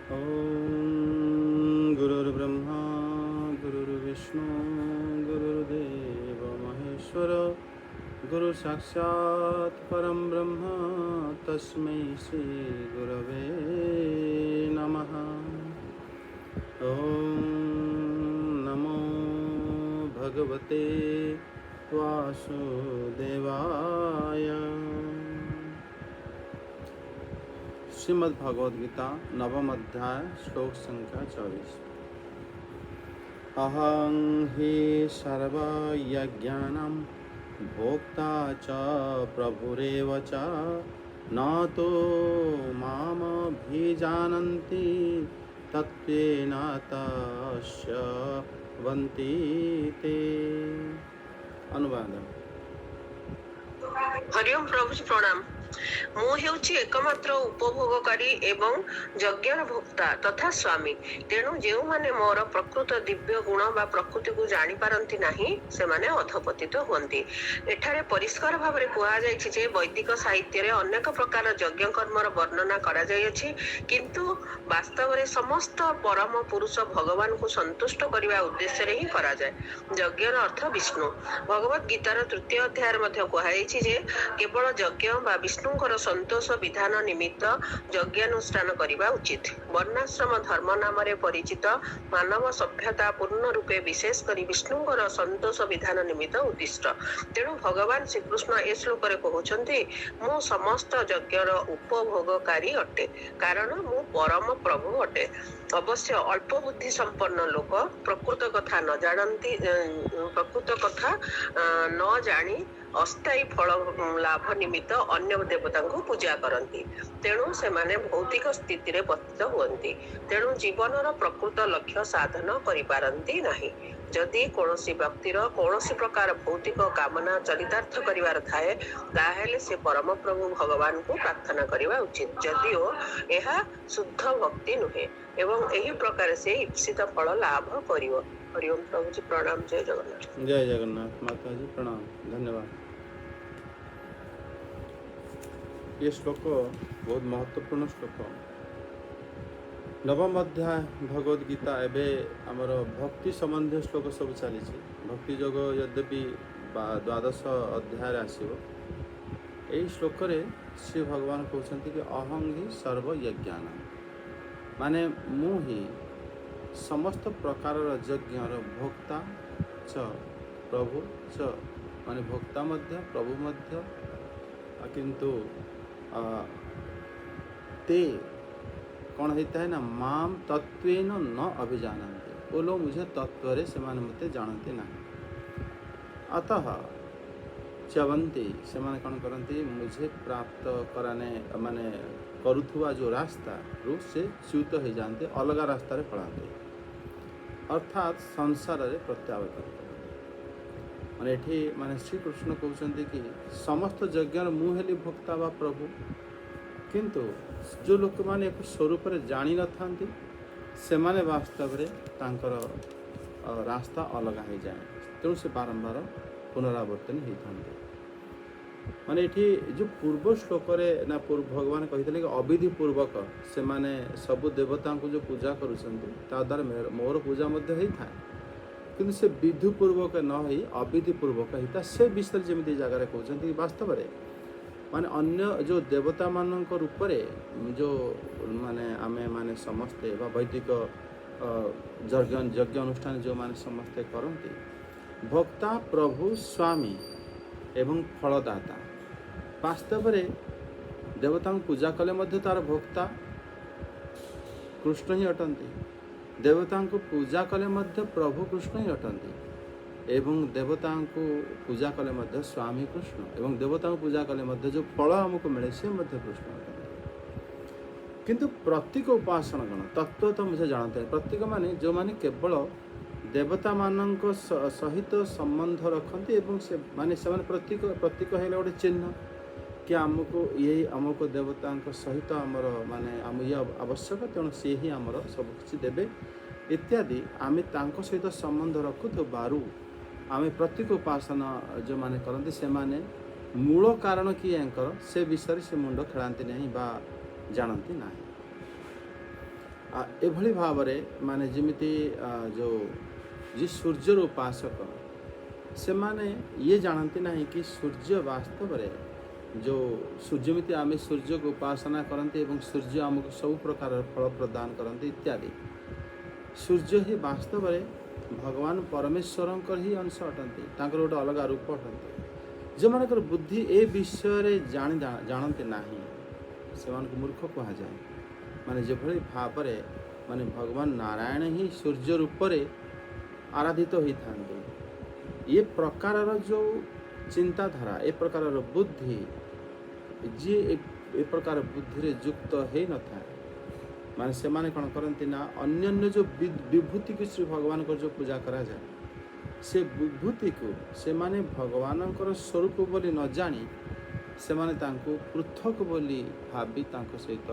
ॐ गुरुर्ब्रह्मा गुरुर्विष्णु गुरुर्देव महेश्वर गुरु साक्षात् परं ब्रह्म तस्मै श्री गुरवे नमः। ॐ नमो भगवते वासुदेवाय। श्रीमद् भगवद गीता नवम अध्याय श्लोक संख्या 24। अहं हि सर्वयज्ञानां भोक्ता च प्रभुरेव च न तो मामभिजानन्ति तत्त्वेन तस्यवन्ति ते। अनुवाद। हरिओम प्रभु जी प्रणाम। ମୁଁ ହେଉଛି ଏକମାତ୍ର ଉପଭୋଗକାରୀ ଏବଂ ଯଜ୍ଞର ଭୋକ୍ତା ତଥା ସ୍ୱାମୀ। ତେଣୁ ଯେଉଁମାନେ ମୋର ପ୍ରକୃତ ଦିବ୍ୟ ଗୁଣ ବା ପ୍ରକୃତିକୁ ଜାଣିପାରନ୍ତି ନାହିଁ ସେମାନେ ଅଧପତିତ ହୁଅନ୍ତି। ଏଠାରେ ପରିଷ୍କାର ଭାବରେ କୁହାଯାଇଛି ଯେ ବୈଦିକ ସାହିତ୍ୟରେ ଅନେକ ପ୍ରକାର ଯଜ୍ଞ କର୍ମର ବର୍ଣ୍ଣନା କରାଯାଇଅଛି, କିନ୍ତୁ ବାସ୍ତବରେ ସମସ୍ତ ପରମ ପୁରୁଷ ଭଗବାନଙ୍କୁ ସନ୍ତୁଷ୍ଟ କରିବା ଉଦ୍ଦେଶ୍ୟରେ ହିଁ କରାଯାଏ। ଯଜ୍ଞର ଅର୍ଥ ବିଷ୍ଣୁ। ଭଗବତ ଗୀତାର ତୃତୀୟ ଅଧ୍ୟାୟରେ ମଧ୍ୟ କୁହାଯାଇଛି ଯେ କେବଳ ଯଜ୍ଞ ବା ବିଷ୍ଣୁଙ୍କର ସନ୍ତୋଷ ବିଧାନ ନିମିତ୍ତ ଯଜ୍ଞାନୁଷ୍ଠାନ କରିବା ଉଚିତ। ବର୍ଣ୍ଣାଶ୍ରମ ଧର୍ମ ନାମରେ ପରିଚିତ ମାନବ ସଭ୍ୟତା ପୂର୍ଣ୍ଣ ରୂପେ ବିଶେଷ କରି ବିଷ୍ଣୁଙ୍କର ସନ୍ତୋଷ ବିଧାନ ନିମିତ୍ତ ଉଦ୍ଦିଷ୍ଟ। ତେଣୁ ଭଗବାନ ଶ୍ରୀକୃଷ୍ଣ ଏ ଶ୍ଲୋକରେ କହୁଛନ୍ତି, ମୁଁ ସମସ୍ତ ଯଜ୍ଞର ଉପଭୋଗକାରୀ ଅଟେ, କାରଣ ମୁଁ ପରମ ପ୍ରଭୁ ଅଟେ। ଅବଶ୍ୟ ଅଳ୍ପ ବୁଦ୍ଧି ସମ୍ପନ୍ନ ଲୋକ ପ୍ରକୃତ କଥା ନ ଜାଣି ଅସ୍ଥାୟୀ ଫଳ ଲାଭ ନିମିତ୍ତ ଅନ୍ୟ ଦେବତାଙ୍କୁ ପୂଜା କରନ୍ତି। ତେଣୁ ସେମାନେ ଭୌତିକ ସ୍ଥିତିରେ ପତିତ ହୁଅନ୍ତି। ତେଣୁ ଜୀବନର ପ୍ରକୃତ ଲକ୍ଷ୍ୟ ସାଧନ କରିପାରନ୍ତି ନାହିଁ। ଯଦି କୌଣସି ବ୍ୟକ୍ତିର କୌଣସି ପ୍ରକାର ଭୌତିକ କାମନା ଚରିତାର୍ଥ କରିବାର ଥାଏ, ତାହେଲେ ସେ ପରମ ପ୍ରଭୁ ଭଗବାନଙ୍କୁ ପ୍ରାର୍ଥନା କରିବା ଉଚିତ, ଯଦିଓ ଏହା ଶୁଦ୍ଧ ଭକ୍ତି ନୁହେଁ, ଏବଂ ଏହି ପ୍ରକାର ସେ ଇପ୍ସିତ ଫଳ ଲାଭ କରିବ। हरिओम प्रभु जी प्रणाम। जय जगन्नाथ। जय जगन्नाथ माता जी प्रणाम, धन्यवाद। ये श्लोक बहुत महत्वपूर्ण श्लोक। नवम अध्याय भगवद गीता एबे आमर भक्ति संबंधी श्लोक सब चली। भक्ति जोग यद्यपि द्वादश अध्याय आसो, यही श्लोक श्री भगवान कहते कि अहं ही सर्वयज्ञान, माने मु ही समस्त प्रकार यज्ञर भोक्ता च प्रभु च, माने भोक्ता मध्य प्रभु मध्य, किंतु ते कौन होता है ना, माम तत्वेन न अभिजानन्ति, वो लोग मुझे तत्वरे से मते जानते ना। अतः च्यवन्ति, से कौन करती मुझे प्राप्त कराने माने करुथुआ जो रास्ता रू से च्युत हो जाते, अलग रास्ता पढ़ाते, अर्थात संसार रे प्रत्यावर्तन। माने एठी माने श्रीकृष्ण कहते कि समस्त यज्ञ मु हेली भोक्ता वा प्रभु, किंतु जो लोक मैंने एक स्वरूप जानी न था से माने वास्तव में तांकर रास्ता अलग हो जाए, तेणु से बारंबार पुनरावर्तन होता। माने एठी जो पूर्व श्लोक ना भगवान कहते कि अविधि पूर्वक से माने सबु देवता को जो पूजा करुँचा मोर पूजा होता है, किंतु से विधि पूर्वक न हो अविधि पूर्वक होता से विषय जमी जगह कहते वास्तव में माने अन्य जो देवता मानक रूप जो माने आमे माने समस्ते वैदिक यज्ञ अनुष्ठान जो माने समस्ते करती, भोक्ता प्रभु स्वामी एवं फलदाता, वास्तव में देवता पूजा कले मध्य तार भोक्ता कृष्ण ही अटंती, देवता को पूजा कले मध्य प्रभु कृष्ण ही अटंती, एवं देवता को पूजा कले मध्य स्वामी कृष्ण, एवं देवता को पूजा कले मध्य जो फल हमको मिले से मध्य कृष्ण अटंती। किंतु प्रत्येक उपासना गण तत्व तो मुझे जानते हैं, प्रत्येक माने जो माने केवल देवता मानक सहित संबंध रखते, एवं से माने प्रत्येक है गोटे चिन्ह कि आमको ये आमको देवता सहित आमर माने आम ये आवश्यक, तेणु सी ही आमर सब किछि देबे इत्यादि आम सहित संबंध रखुत बारू आम प्रत्येक उपासना जो माने करते से माने मूल कारण कि से विषय से मुंड खेलाती नहीं बा जानती ना। एभली भाव माने जिमिति जो जी सूर्यर उपासक से माने ये जानती नहीं कि सूर्य वास्तव रे जो सूर्यमिति आम सूर्य को उपासना करते एवं सूर्य आमको सब प्रकार फल प्रदान करते इत्यादि सूर्य ही वास्तव रे भगवान परमेश्वर ही अंश अटंती तांकर गोटे अलग रूप अटंती जो मानकर बुद्धि ए विषय जानते नहीं से मूर्ख कह जाए माने जेभली भाव माने भगवान नारायण ही सूर्य रूप रे आराधित होता ये प्रकार जो चिंताधारा ए प्रकार बुद्धि जी ए प्रकार बुद्धि रे युक्त है न था माने से माने कौन करती ना अन्य जो विभूति को श्री भगवान को जो पूजा करा जाए से विभूति को से माने भगवान स्वरूप बोली न जानी से माने तांको पृथक बोली भावी तांको सहित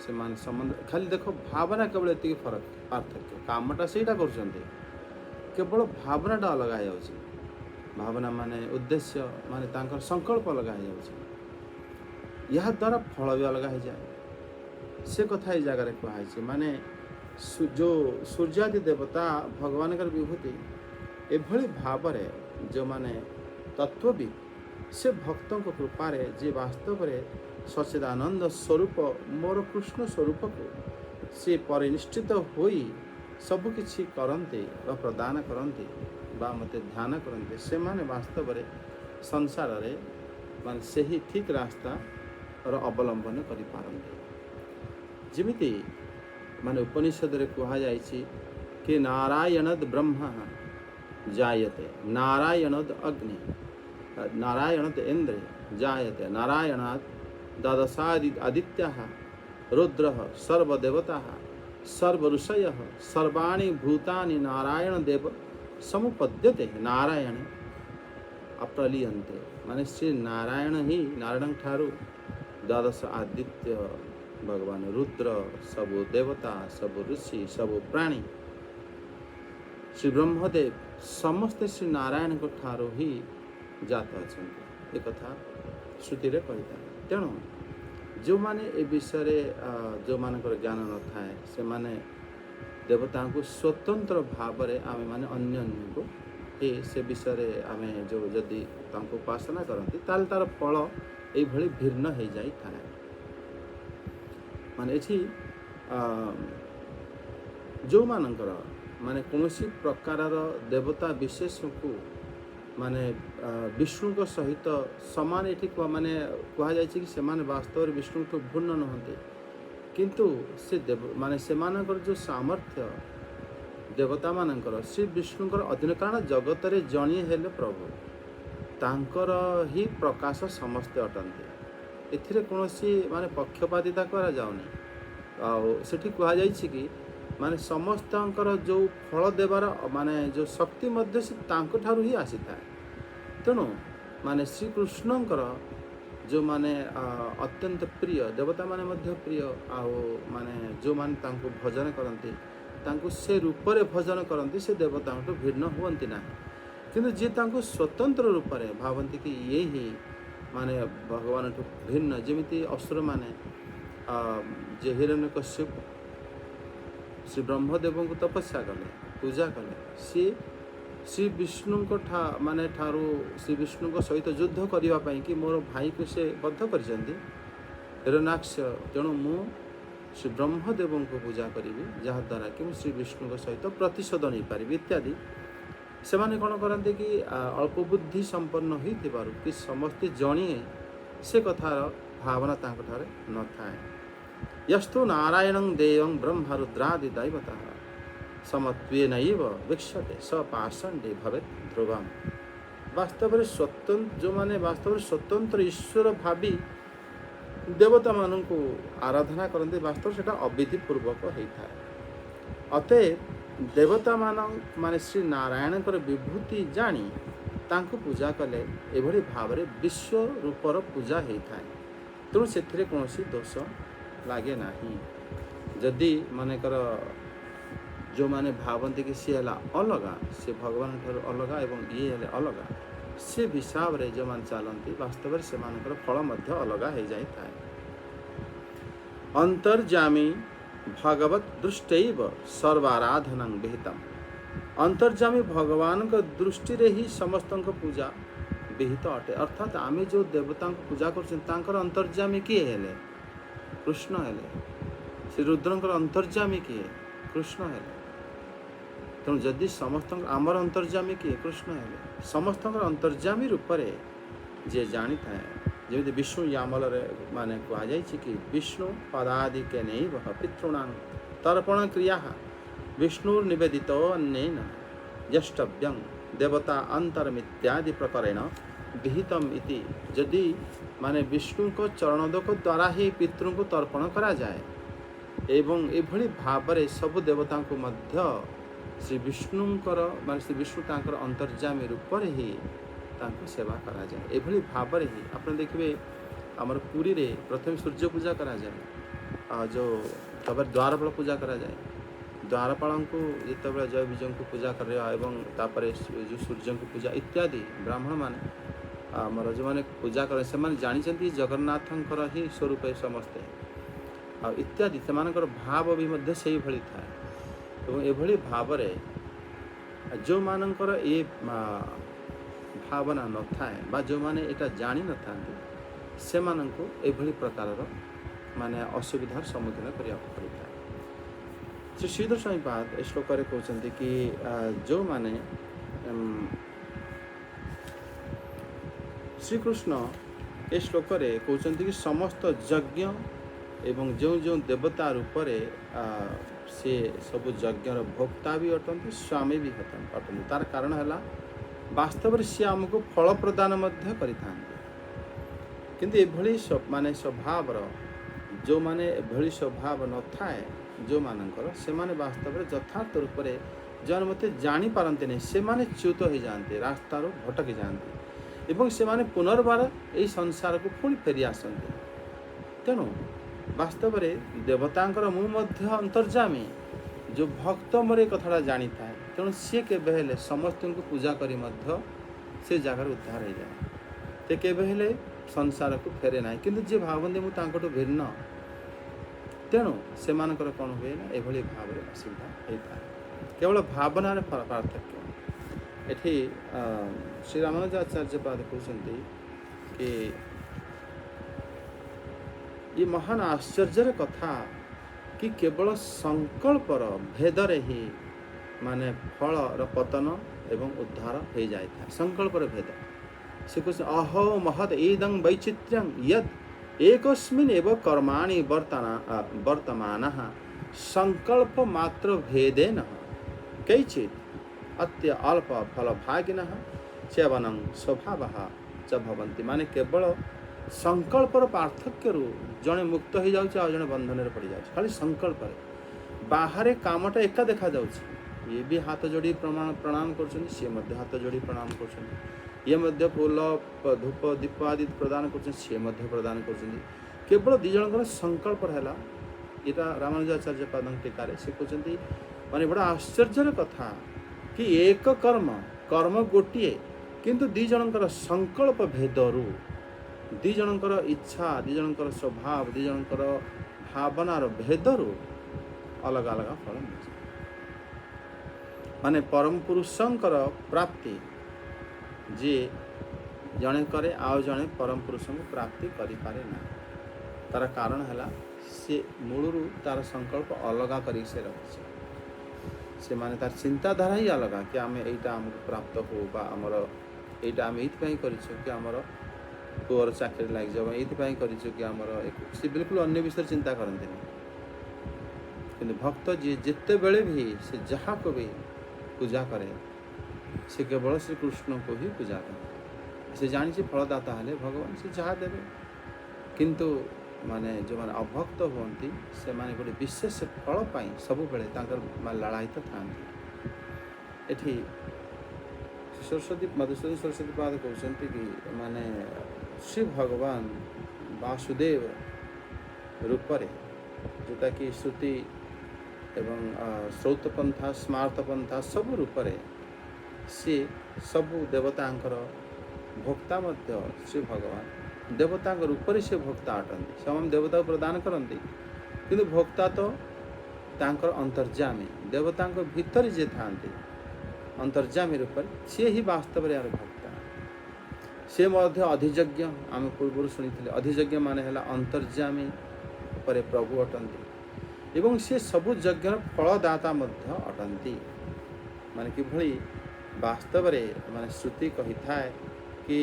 से माने संबंध खाली देखो भावना केवल एति फरक पार्थक्य कामटा सेटा करछन्ते केवल भावनाटा अलग हो जाउछि भावना माने उद्देश्य माने तांकर संकल्प अलग हो जाउछि यह द्वारा फल भी अलग हो जाए से कथा ए जगह कहुई माने जो सूर्यादि देवता भगवान विभूति एभली भाव जो माने तत्वविद से भक्तों को कृपारे जे वास्तव रे सच्चिदानंद स्वरूप मोर कृष्ण स्वरूप को से परिनिष्ठित होई सबकिछि करन्ते वा प्रदान करन्ते बा मते ध्यान करन्ते से माने वास्तव रे संसार रे माने सही ठीक रास्ता रो अवलंबन करि पारन्ते जिमिति माने उपनिषद रे कहा जायछि कि नारायणद ब्रह्म जायते नारायणद अग्नि नारायणद इंद्र जायते नारायणात् द्वादशादि आदित्याः रुद्रः सर्वदेवताः सर्वऋषयः सर्वाणि भूतानि नारायण देव समुपद्यते नारायण अप्रलीयन्ते माने श्री नारायण ही नारायण ठारू द्वादश आदित्य भगवान रुद्र सबु देवता सबु ऋषि सबु प्राणी श्री ब्रह्मदेव समस्ते श्री नारायण को ठारू ही जात अछन्ति एक कथा श्रुति रे कहिता तेणु जो माने ए विषय जो मानकर ज्ञान न थाए से माने देवता को स्वतंत्र भाव रे आमे माने अन्य को ए से विषय आमे जो जदि तांको उपासना करंती ताल तार फल ए भली भिन्न हो जाई थाए माने एठी जो मानकर माने कोनोसी प्रकार देवता विशेष को माने विष्णु को सहित समान एठी माने कहा जाय कि से माने वास्तव रे विष्णु तो भिन्न नहंते किंतु से देव माने से मानकर जो सामर्थ्य देवता मानकर श्री विष्णुकर अधीन कारण जगत रे जणी हेले प्रभु तांकर ही प्रकाश समस्त अटंते एथिरे कोनोसी माने पक्षपातिता करा जाउनी आ सेठी कहा जाय कि माने समस्तंकर जो फल देवार माने जो शक्ति मध्य से तांको ठारू ही आसी था तेणु माने श्री कृष्णंकर जो माने अत्यंत प्रिय देवता माने मध्य प्रिय आओ माने जो माने तांको भजन करंती तांको से रूप रे भजन करंती से देवता तो भिन्न होवंती ना किंतु जे तांको स्वतंत्र रूप रे भावंती कि ये ही माने भगवान तो भिन्न जेमिति असुर माने जे हिरण्यकश्यप श्री ब्रह्मदेव को तपस्या कले पूजा कले सी श्री विष्णु को माने ठारू श्री विष्णु को सहित युद्ध करने पाई कि मोर भाई को से बद्ध करछन्ती हिरण्याक्ष तेणु मु श्री ब्रह्मदेव को पूजा करी जहाँ द्वारा कि श्री विष्णु को सहित प्रतिशोध नहीं पारि इत्यादि से माने कौन करते कि अल्प बुद्धि संपन्न होइथिबारु कि समस्ते जणिए से कथार भावना तांको ठारे न थाए यस्तु नारायणं देवं ब्रह्म रुद्रादि दैवतः समत्वेनैव वीक्षते स पाषण्डे भवेत् ध्रुवम् वास्तव में स्वतंत्र जो माने वास्तव में स्वतंत्र ईश्वर भावी देवता मानन को आराधना करते वास्तव सेटा अविधि पूर्वक होता है अतएव देवता माने श्री नारायण विभूति जानी तांको पूजा कले एभली भाव में विश्व रूपर पूजा होता है तेणु से कौन दोष लगे ना जदि मानेकर जो माने भावती कि सी है अलगा से भगवान ठार अलगा एवं ये है अलगा से हिसाब रे जो मान चलती वास्तव में से फल अलगा हो जाए अंतर्जामी भगवत दृष्टैव सर्वाराधनं विहितम् अंतर्जामी भगवान का दृष्टि रे ही समस्त पूजा विहित अटे। अर्थात आमे जो देवता को पूजा कर अंतर्जामी किए हेले कृष्ण हेले। श्री रुद्रंकर अंतर्जामी किए कृष्ण हेले। तेणु जदि समस्त आमर अंतर्जामी किए कृष्ण हेले। समस्त अंतर्जामी रूप से जे जानी था जमी विष्णु यामल माने कहुई कि विष्णु पदादि के नहीं वह पितॄणां तर्पण क्रिया विष्णुर निवेदित अन्येन यष्टव्यं देवता अंतरमित्यादि प्रकारेण विहितम इति। यदि माने विष्णु को चरणोदक द्वारा ही पितृ को तर्पण करा जाए एवं एभली भावरे सब देवता को मध्य श्री विष्णुंकर माने श्री विष्णु तांकर अंतर्जामी रूप रे ही तांको सेवा करा जाए। एभली भावरे ही आपण देखिबे हमर पुरी रे प्रथम सूर्य पूजा करा जाए जो तब द्वारपाल पूजा करा जाए। द्वारपाल को जिते जय विजय को पूजा कर तापर जो सूर्य को पूजा इत्यादि ब्राह्मण माने आमर जो मैंने पूजा कर जानी जगन्नाथंकर ही स्वरूप समस्ते आ इत्यादि से भाव भी मध्य से ही भली था। एवं एभली भाव जो मानकर ये भावना न थाए बा जो माने एटा जानी न थांती से माननको एभली प्रकार माने असुविधार सम्मुखीन करिया पड़ता है। श्री श्रीधर स्वामी पाद श्लोक कहते कि जो माने श्रीकृष्ण ए श्लोक कहते कि समस्त यज्ञ एवं जो जो देवता रूप से सब यज्ञर भोक्ता भी अटंती स्वामी भी अटंती। तार कारण है वास्तव सी आमको फल प्रदान करता किंतु एभली माने स्वभाव जो माने एभली स्वभाव न थाए जो मानकर से माने वास्तव यथार्थ रूप से जो मत जानी पारती नहीं से माने च्युत हो जाते रास्तार भटकी जाते एवं से माने पुनर्बार यही संसार को पुणी फेरी आसते। तेणु वास्तव में देवतांकर मुझे अंतर्जामी जो भक्त मोर कथा जानी था तेणु सी के समस्त को पूजा करी मध्य से जगार उद्धार हो जाए ते के संसार को फेरे ना किंतु जे भावती मुझे भिन्न तेणु से कौन हुए ना एभली भाव असुविधा होता है। केवल भावनार पार्थक्य एठी श्री रामानुजाचार्य पाद कहते कि ये महान आश्चर्य कथा कि केवल संकल्पर भेदरे ही माने फल पतन एवं उद्धार हो जाए। संकल्पर भेद से कुछ अहो महद इदं वैचित्र्यं यद एकस्मिन् एव कर्माणि वर्तमानः संकल्प मात्र भेदेन कैचित् अत्य अल्प फल भागिनः सेवनं स्वभावः च भवन्ति। माने केवल संकल्पर पार्थक्य जड़े मुक्त हो जाए जड़े बंधन में पड़ जाए खाली संकल्प बाहर कामटा एका देखा जाउछि ये भी हाथ जोड़ी प्रणाम कर सी हाथ जोड़ी प्रणाम कर फूल धूप दीप आदि प्रदान कर प्रदान कर केवल दी जन संकल्प है यहाँ रामानुजाचार्य पाद टीकार से कहते माने बड़ा आश्चर्य कथा कि एक कर्म कर्म गोटे किंतु दी जनकर संकल्प भेदरू दी जनकर इच्छा दी जनकर स्वभाव दी जनकर भावनार भेदरू अलग अलग फल मिले। माने परम पुरुषंकर प्राप्ति जे जड़े करे आउ जड़े परम पुरुष को प्राप्ति करि पारे ना। तार कारण है से मूलरू तार संकल्प अलग कर से माने तार चिंताधारा ही अलग कि आम यहीटा आमको प्राप्त हो बा आमर यहीटा आम ये कि आमर पुअर चाकरी लग जाए ये कि आमर से बिल्कुल अन्य विषय चिंता करते कि भक्त जी जिते बेले भी से जहाँ को भी पूजा करे से केवल श्री कृष्ण को ही पूजा करे से जानी फलदाता है भगवान से जहाँ देवे किंतु माने जो माने अभक्त होती से माने गोटे विशेष फल पाई सब बेले लड़ायित था। एठी सरस्वती मधुसूदन सरस्वती पाद कहते कि माने श्री भगवान वासुदेव रूपरे जोटा कि श्रुति एवं श्रौतपंथा स्मार्तपंथा सब रूपरे सी सबु देवतांकर भोक्ता मध्य श्री भगवान देवता रूप से भोक्ता अटंती से देवता प्रदान करती किंतु भोक्ता तो ତାଙ୍କର ଅନ୍ତର୍ଯାମୀ ଦେବତାଙ୍କ ଭିତରେ ଯିଏ ଥାଆନ୍ତି ଅନ୍ତର୍ଯାମୀ ରୂପରେ ସିଏ ହିଁ ବାସ୍ତବରେ ଏହାର ଭକ୍ତା। ସେ ମଧ୍ୟ ଅଧିଯଜ୍ଞ ଆମେ ପୂର୍ବରୁ ଶୁଣିଥିଲେ। ଅଧିଯଜ୍ଞ ମାନେ ହେଲା ଅନ୍ତର୍ଯାମୀ ଉପରେ ପ୍ରଭୁ ଅଟନ୍ତି ଏବଂ ସେ ସବୁ ଯଜ୍ଞର ଫଳଦାତା ମଧ୍ୟ ଅଟନ୍ତି। ମାନେ କିଭଳି ବାସ୍ତବରେ ମାନେ ଶ୍ରୁତି କହିଥାଏ କି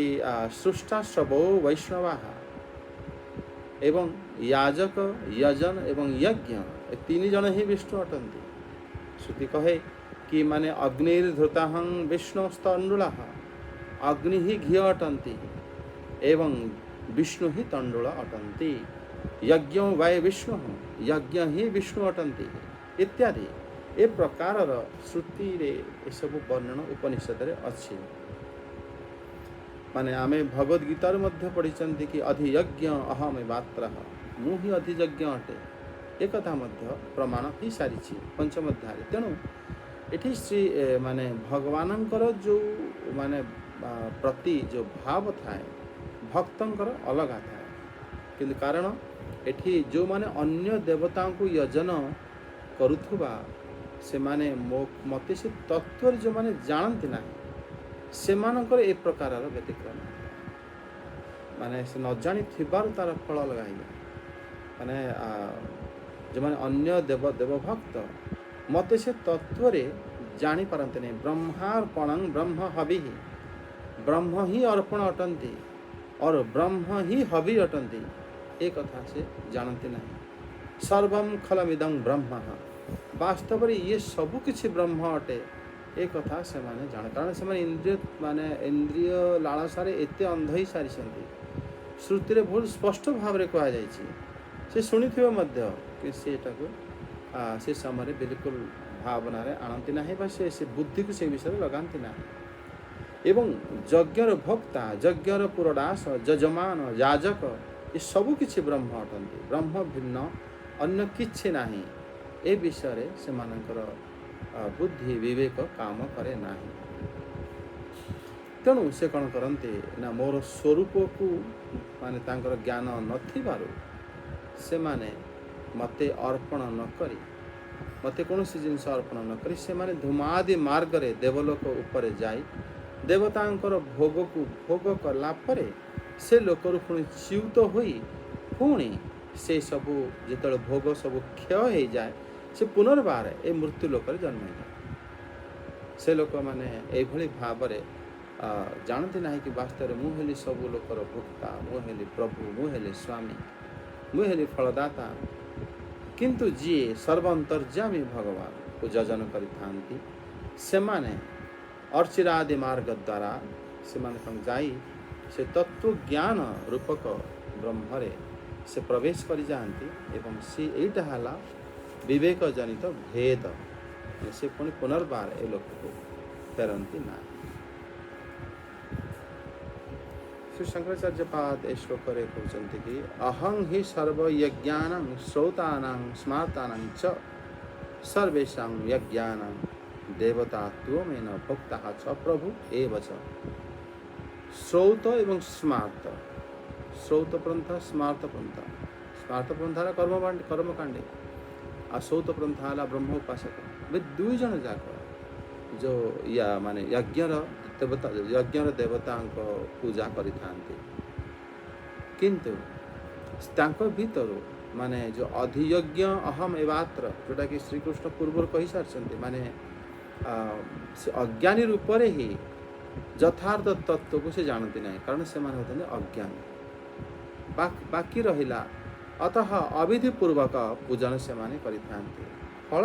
ସୃଷ୍ଟା ସବୋ ବୈଷ୍ଣବା ଏବଂ याजक यजन ଏବଂ यज्ञ ଏ ତିନି ଜଣ ହିଁ ବିଷ୍ଣୁ ଅଟନ୍ତି। ଶ୍ରୁତି କହେ କି ମାନେ ଅଗ୍ନିର୍ଧୃତାହଂ ବିଷ୍ଣୁସ୍ତଣ୍ଡୁଳଃ ଅଗ୍ନି ହିଁ ଘିଅ ଅଟନ୍ତି ଏବଂ ବିଷ୍ଣୁ ହିଁ ତଣ୍ଡୁଳ ଅଟନ୍ତି। यज्ञ वै विष्णु यज्ञ ହିଁ ବିଷ୍ଣୁ ଅଟନ୍ତି ଇତ୍ୟାଦି ଏ ପ୍ରକାରର ଶ୍ରୁତିରେ ଏସବୁ ବର୍ଣ୍ଣନ ଉପନିଷଦରେ ଅଛି। ମାନେ ଆମେ ଭଗବତ ଗୀତାରୁ ମଧ୍ୟ ପଢ଼ିଛନ୍ତି କି ଅଧିୟଜ୍ଞ ଅହମେବାତ୍ରଃ ମୁଁ ହିଁ ଅଧିଯଜ୍ଞ ଅଟେ। ଏକଥା ମଧ୍ୟ ପ୍ରମାଣ ହେଇସାରିଛି ପଞ୍ଚମ ଅଧ୍ୟାୟରେ। ତେଣୁ ଏଠି ଶ୍ରୀ ମାନେ ଭଗବାନଙ୍କର ଯେଉଁ ମାନେ ପ୍ରତି ଯେଉଁ ଭାବ ଥାଏ ଭକ୍ତଙ୍କର ଅଲଗା ଥାଏ। କିନ୍ତୁ କାରଣ ଏଠି ଯେଉଁମାନେ ଅନ୍ୟ ଦେବତାଙ୍କୁ ୟଜନ କରୁଥିବା ସେମାନେ ମୋତେ ସେ ତତ୍ତ୍ୱରେ ଯେଉଁମାନେ ଜାଣନ୍ତି ନାହିଁ ସେମାନଙ୍କର ଏ ପ୍ରକାରର ବ୍ୟତିକ୍ରମ ମାନେ ସେ ନ ଜାଣିଥିବାରୁ ତାର ଫଳ ଅଲଗା ହେଇଯାଏ। ମାନେ ଯେଉଁମାନେ ଅନ୍ୟ ଦେବଭକ୍ତ ମୋତେ ସେ ତତ୍ତ୍ୱରେ ଜାଣିପାରନ୍ତି ନାହିଁ। ବ୍ରହ୍ମାର୍ପଣଂ ବ୍ରହ୍ମ ହବିଃ ବ୍ରହ୍ମ ହିଁ ଅର୍ପଣ ଅଟନ୍ତି और ବ୍ରହ୍ମ ହିଁ ହବି ଅଟନ୍ତି ଏ କଥା ସେ ଜାଣନ୍ତି ନାହିଁ। ସର୍ବଂ ଖଲମିଦଂ ବ୍ରହ୍ମ ବାସ୍ତବରେ ଇଏ ସବୁ କିଛି ବ୍ରହ୍ମ ଅଟେ ଏ କଥା ସେମାନେ ଜାଣେ। କାରଣ ସେମାନେ ଇନ୍ଦ୍ରିୟ ଲାଳସାରେ ଏତେ ଅନ୍ଧ ହେଇ ସାରିଛନ୍ତି। ଶ୍ରୁତିରେ ବହୁତ ସ୍ପଷ୍ଟ ଭାବରେ କୁହାଯାଇଛି। ସେ ଶୁଣିଥିବେ ମଧ୍ୟ କି ସେଟାକୁ ସେ ସମୟରେ ବିଲକୁଲ ଭାବନାରେ ଆଣନ୍ତି ନାହିଁ ବା ସେ ବୁଦ୍ଧିକୁ ସେ ବିଷୟରେ ଲଗାନ୍ତି ନାହିଁ। ଏବଂ ଯଜ୍ଞର ଭକ୍ତା ଯଜ୍ଞର ପୁରଦାସ ଯଜମାନ ଯାଜକ ଏ ସବୁ କିଛି ବ୍ରହ୍ମ ଅଟନ୍ତି। ବ୍ରହ୍ମ ଭିନ୍ନ ଅନ୍ୟ କିଛି ନାହିଁ ଏ ବିଷୟରେ ସେମାନଙ୍କର ବୁଦ୍ଧି ବିବେକ କାମ କରେ ନାହିଁ। ତେଣୁ ସେ କ'ଣ କରନ୍ତି ନା ମୋର ସ୍ୱରୂପକୁ ମାନେ ତାଙ୍କର ଜ୍ଞାନ ନଥିବାରୁ ସେମାନେ ମୋତେ ଅର୍ପଣ ନ କରି ମୋତେ କୌଣସି ଜିନିଷ ଅର୍ପଣ ନ କରି ସେମାନେ ଧୂମାଦି ମାର୍ଗରେ ଦେବଲୋକ ଉପରେ ଯାଇ ଦେବତାଙ୍କର ଭୋଗକୁ ଭୋଗ କଲା ପରେ ସେ ଲୋକରୁ ପୁଣି ଚ୍ୟୁତ ହୋଇ ପୁଣି ସେ ସବୁ ଯେତେବେଳେ ଭୋଗ ସବୁ କ୍ଷୟ ହେଇଯାଏ ସେ ପୁନର୍ବାର ଏ ମୃତ୍ୟୁ ଲୋକରେ ଜନ୍ମ ହେଇଯାଏ। ସେ ଲୋକମାନେ ଏଇଭଳି ଭାବରେ ଜାଣନ୍ତି ନାହିଁ କି ବାସ୍ତବରେ ମୁଁ ହେଲି ସବୁ ଲୋକର ଭୋକ୍ତା, ମୁଁ ହେଲି ପ୍ରଭୁ, ମୁଁ ହେଲି ସ୍ୱାମୀ, ମୁଁ ହେଲି ଫଳଦାତା। କିନ୍ତୁ ଯିଏ ସର୍ବଅନ୍ତର୍ଯ୍ୟାମୀ ଭଗବାନଙ୍କୁ ଯଜନ କରିଥାନ୍ତି ସେମାନେ अर्चिरादि मार्ग द्वारा ସେମାନେ ଯାଇ ସେ ତତ୍ତ୍ୱଜ୍ଞାନ ରୂପକ ବ୍ରହ୍ମରେ ସେ ପ୍ରବେଶ କରି ଯାଆନ୍ତି ଏବଂ ସେ ଏଇଟା ହେଲା ବିବେକ ଜନିତ ଭେଦ। ସେ ପୁଣି ପୁନର୍ବାର ଏ ଲୋକକୁ ଫେରନ୍ତି ନାହିଁ। ଶ୍ରୀ ଶଙ୍କରାଚାର୍ଯ୍ୟ ପାଦ ଏ ଶ୍ଲୋକରେ କହୁଛନ୍ତି କି ଅହଂ ହି ସର୍ବୟଜ୍ଞାନାଂ ଶ୍ରୌତାନାଂ ସ୍ମାର୍ତାନାଂ च सर्वेषां यज्ञानां देवतात्वमेन भोक्ता च प्रभु एव च। श्रौत एवं स्मार्त श्रौत पंथा स्मार्त पंथा स्मार्त पंथा कर्मकांडे आ श्रौत पंथा ब्रह्म उपासक वे दुई जन जाक जो या माने यज्ञर देवता पूजा करिथांती। किंतु तांको भीतरु माने जो अधियज्ञ अहम एवात्र जोटा कि श्रीकृष्ण पूर्व कही सारी माने से अज्ञानी रूप में ही यथार्थ तत्व को से जानती नहीं कारण से होते अज्ञानी। बाकी रहिला अतः अविधि पूर्वक पूजन से माने करिथांती। फल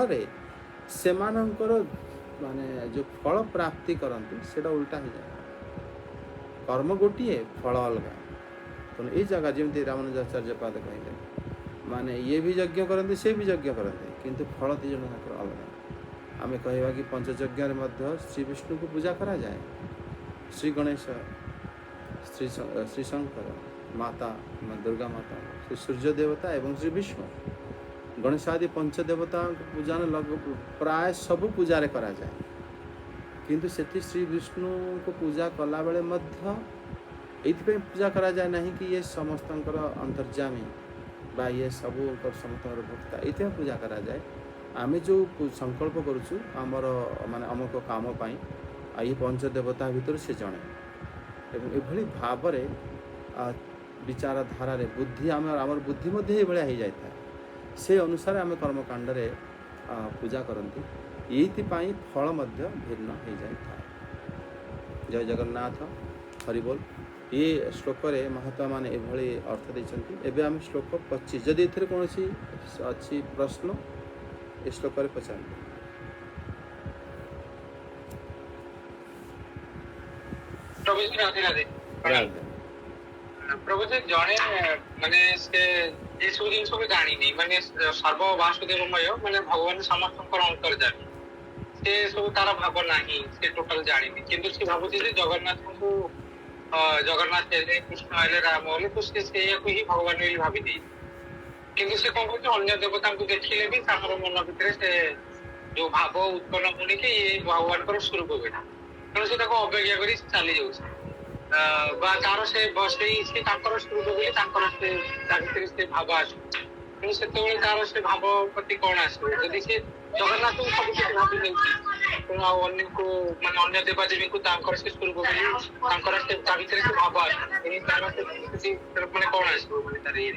से माने जो फल प्राप्ति करती से उल्टा ही जाए। कर्म गोटे फल अलग। तो ये जगह जमी रामानुजाचार्य पाद कहले माने ये भी यज्ञ करते से भी यज्ञ करते किंतु फल दी जन अलग। आमे कहवा कि पंचयज्ञ श्री विष्णु को पूजा करा जाए, श्री गणेश, श्री शंकर, माता दुर्गा माता, श्री सूर्य देवता एवं श्री विष्णु गणेश आदि पंचदेवता पूजा लगभग प्राय सब पूजा करा जाए। किंतु सेठी श्री विष्णु को पूजा कला बेले मध्य एथि पूजा करा जाए नहीं कि ये समस्तंकर अंतर्जामी बा ये सब समस्त भक्ता ये पूजा करा जाए आम जो संकल्प करुचु आमर माने अमुक काम पाई ये पंचदेवता भितर से जड़े एवं एभली भाव विचारधारा बुद्धि आम बुद्धि मध्य भाया हो जाए से अनुसार आम कर्मकांड पूजा करती ये फल भिन्न हो जाए। जय जगन्नाथ हरि बोल। ये श्लोक रे महात्मा माने एभली अर्थ देइछन्ति। एबे आम श्लोक 25 जदि एथरे कोनोसी अछि प्रश्न ए श्लोक रे पचार। प्रभु जी राधे राधे। प्रभु जी जणे माने से ए सब जिंस को जानि नै माने सर्व वासुदेवमय माने भगवान समस्तकर अंतर्जामी से सब तार भाव नाही से टोटल जानि नै किंतु से भाबुची जे जगन्नाथ को जगन्नाथ हेले कृष्ण हेले राम हेले तो से को ही भगवान बोली भाबी दी किंतु से कोन को अन्य देवता को देखिले भी ताकर मन भितर से जो भाव उत्पन्न होने के ये भगवान को स्वरूप बेटा तो से ताको अवज्ञा करी चली जाउछ बा तार से बसई से ताकर स्वरूप बोली ताकर से ताकर से भाव आछ तो सेते बेले तार से भाव प्रति कोन आछो यदि से जगन्नाथ को सब कुछ भाबी नेउची तो अन्य को माने अन्य देवदेवी को ताकर से स्वरूप बोली ताकर से ताकर से भाव आछ एनी तार से माने कोन आछो माने तार ये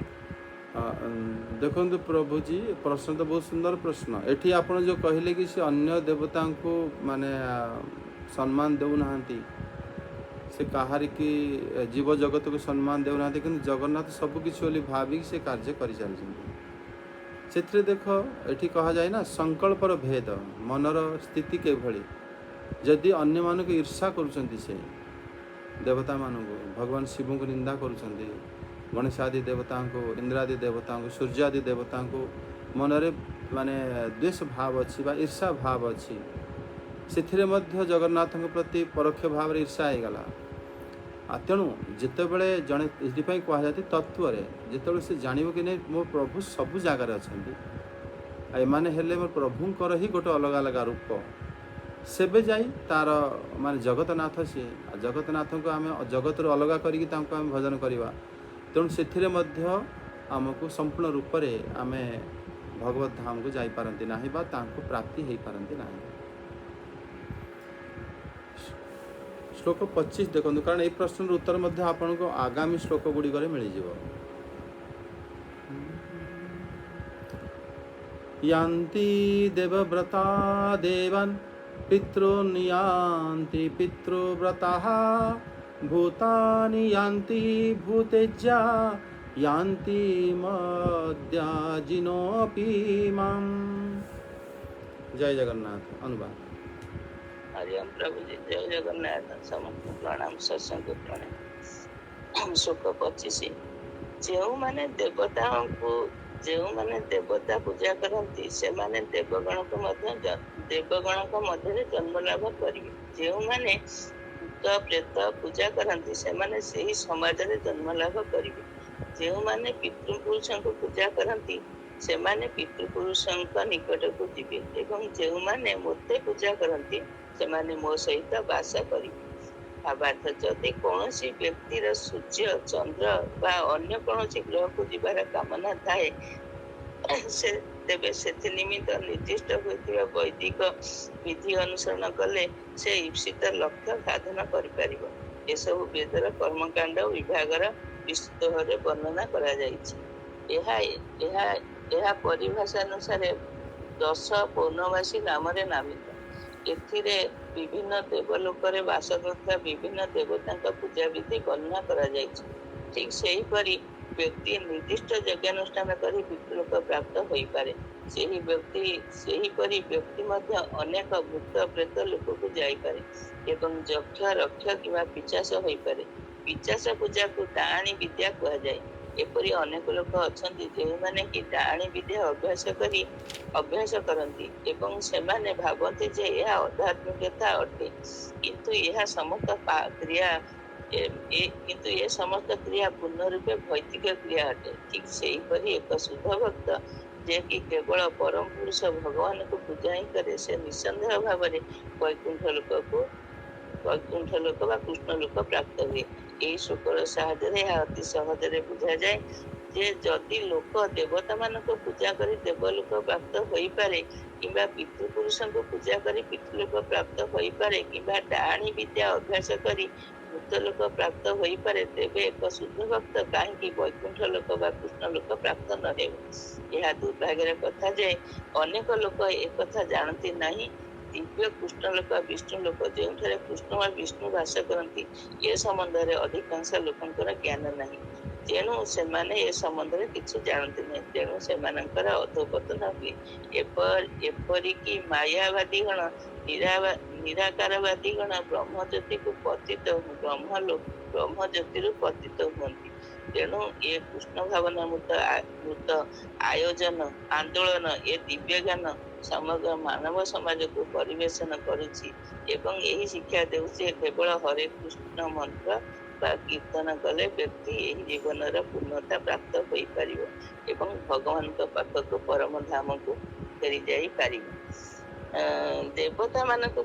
देखो प्रभु जी प्रश्न तो बहुत सुंदर प्रश्न। एठी आपण जो कहले कि से अन्य देवता को माने सम्मान देउना से कहार की जीव जगत को सम्मान देउना कि जगन्नाथ सब किसी बोली भावी से कार्य कर चलते देख ये कह जाए ना संकल्पर भेद मनर स्थिति के भली जदि अन्य मानक ईर्षा करुँच से देवता मानक भगवान शिव को निंदा करुँच गणेश आदि देवता को इंद्रादि देवता को सूर्यादि देवता को मनरे माने द्वेष भाव अच्छी बा ईर्षा भाव अच्छी से मध्य जगन्नाथ प्रति परोक्ष भाव ईर्षा हो गला तेणु जिते बड़े जड़े ये कह जाती तत्व जिते से जान कि नहीं मो प्रभु सबु जगार अच्छा एमाने हेले मोर प्रभुंर ही गोटे अलग अलग रूप सेबे जाई तार माने जगतनाथ सी जगतनाथ को आम जगत अलग करके भजन करवा तेणु से आमको संपूर्ण रूप से आम भगवत धाम को जापारती ना बा प्राप्ति हो पारती ना। श्लोक 25 देखो कारण ये प्रश्न उत्तर मध्य आपन को आगामी श्लोक गुड़िक मिल जाव। यान्ति देवव्रता देवान् पितॄन्यान्ति पितृव्रताः भूतानि यान्ति भूतेज्या यान्ति मद्याजिनोऽपि माम्। जय जगन्नाथ। अनुवाद। हरिओम प्रभु जी जय जगन्नाथ। समस्त प्रणाम सत्संग प्रणाम। शुक 25 जो माने देवता पूजा करती से माने देवगण को मध्य जन्म लाभ करेंगे। जो माने भूत प्रेत पूजा करती से माने सही समाज रे जन्म लाभ करेंगे। जो माने पितृपुरुष को पूजा करती से माने पितृपुरुष निकट को जीवे एवं जो माने मोते पूजा करती से माने मो सहित वास करेंगे। भावार्थ जदि कौन व्यक्तिर सूर्य चंद्र बा अन्य कौन ग्रह को जीवार कामना थाए से तेबे से निमित्त निर्दिष्ट होइतिबा वैदिक विधि अनुसरण कले से ईप्सित लक्ष्य साधन करिपारिबो। ए सब वेदर कर्मकांड विभागर विस्तृत भावे वर्णना करा जाइछि। एहा परिभाषा अनुसार 10 पौर्णमासी नाम नामित। एथिरे विभिन्न देवलोक रे वास करता विभिन्न देवता पूजा विधि वर्णना करा जाइछि। ठीक सही परि व्यक्ति निर्दिष्ट यज्ञानुष्ठान करी पितृलोक प्राप्त होई पारे। सेही व्यक्ति मध्य अनेक भूत प्रेत लोक को जाई पारे एवं यक्ष रक्ष किंवा पिचास होई पारे। पिचास पूजा को डाणी विद्या कहा जाए। एपरि अनेक लोक अछंती जे माने कि डाणी विद्या अभ्यास करती एवं सेमाने भावती जे यह आध्यात्मिकता अटे किंतु यह समस्त क्रिया किंतु ये समस्त क्रिया पूर्ण रूपे भौतिक क्रिया अटे। ठीक से एक शुद्ध भक्त जे कि केवल परम पुरुष भगवान को पूजा ही करे से निसंदेह भाव वैकुंठ लोक वा कृष्ण लोक प्राप्त हुए। यही शुक्र साहाଯ୍ୟରେ अति सहज बुझा जाए ଯେ ଯଦି ଲୋକ ଦେବତା ମାନଙ୍କୁ ପୂଜା କରି ଦେବଲୋକ ପ୍ରାପ୍ତ ହୋଇପାରେ କିମ୍ବା ପିତୃପୁରୁଷଙ୍କୁ ପୂଜା କରି ପିତୃଲୋକ ପ୍ରାପ୍ତ ହୋଇପାରେ କିମ୍ବା ଡାହାଣୀ ବିଦ୍ୟା ଅଭ୍ୟାସ କରି ଭୂତ ଲୋକ ପ୍ରାପ୍ତ ହୋଇପାରେ, ତେବେ ଏକ ଶୁଦ୍ଧ ଭକ୍ତ କାହିଁକି ବୈକୁଣ୍ଠ ଲୋକ ବା କୃଷ୍ଣ ଲୋକ ପ୍ରାପ୍ତ ନ ହେବ? ଏହା ଦୁର୍ଭାଗ୍ୟର କଥା ଯେ ଅନେକ ଲୋକ ଏକଥା ଜାଣନ୍ତି ନାହିଁ। ଦିବ୍ୟ କୃଷ୍ଣ ଲୋକ ବିଷ୍ଣୁ ଲୋକ ଯେଉଁଠାରେ କୃଷ୍ଣ ବା ବିଷ୍ଣୁ ବାସ କରନ୍ତି, ଏ ସମ୍ବନ୍ଧରେ ଅଧିକାଂଶ ଲୋକଙ୍କର ଜ୍ଞାନ ନାହିଁ। ତେଣୁ ସେମାନେ ଏ ସମ୍ବନ୍ଧରେ କିଛି ଜାଣନ୍ତି ନାହିଁ। ତେଣୁ ସେମାନଙ୍କର ଅଧୋପତନ ହୁଏ। ଏପରିକି ମାୟାବାଦୀଗଣ ନିରାକାରବାଦୀଗଣ ବ୍ରହ୍ମଜ୍ୟୋତିକୁ ପତିତ ବ୍ରହ୍ମଜ୍ୟୋତିରୁ ପତିତ ହୁଅନ୍ତି। ତେଣୁ ଏ କୃଷ୍ଣ ଭାବନା ମୃତ ଆୟୋଜନ ଆନ୍ଦୋଳନ ଏ ଦିବ୍ୟ ଜ୍ଞାନ ସମଗ୍ର ମାନବ ସମାଜକୁ ପରିବେଷଣ କରୁଛି ଏବଂ ଏହି ଶିକ୍ଷା ଦେଉଛି କେବଳ ହରେ କୃଷ୍ଣ ମନ୍ତ୍ର ବା କୀର୍ତ୍ତନ କଲେ ବ୍ୟକ୍ତି ଏହି ଜୀବନର ପୂର୍ଣ୍ଣତା ପ୍ରାପ୍ତ ହୋଇପାରିବ ଏବଂ ଭଗବାନଙ୍କ ପାଖକୁ ପରମ ଧାମକୁ ଫେରି ଯାଇପାରିବ। ଦେବତା ମାନଙ୍କର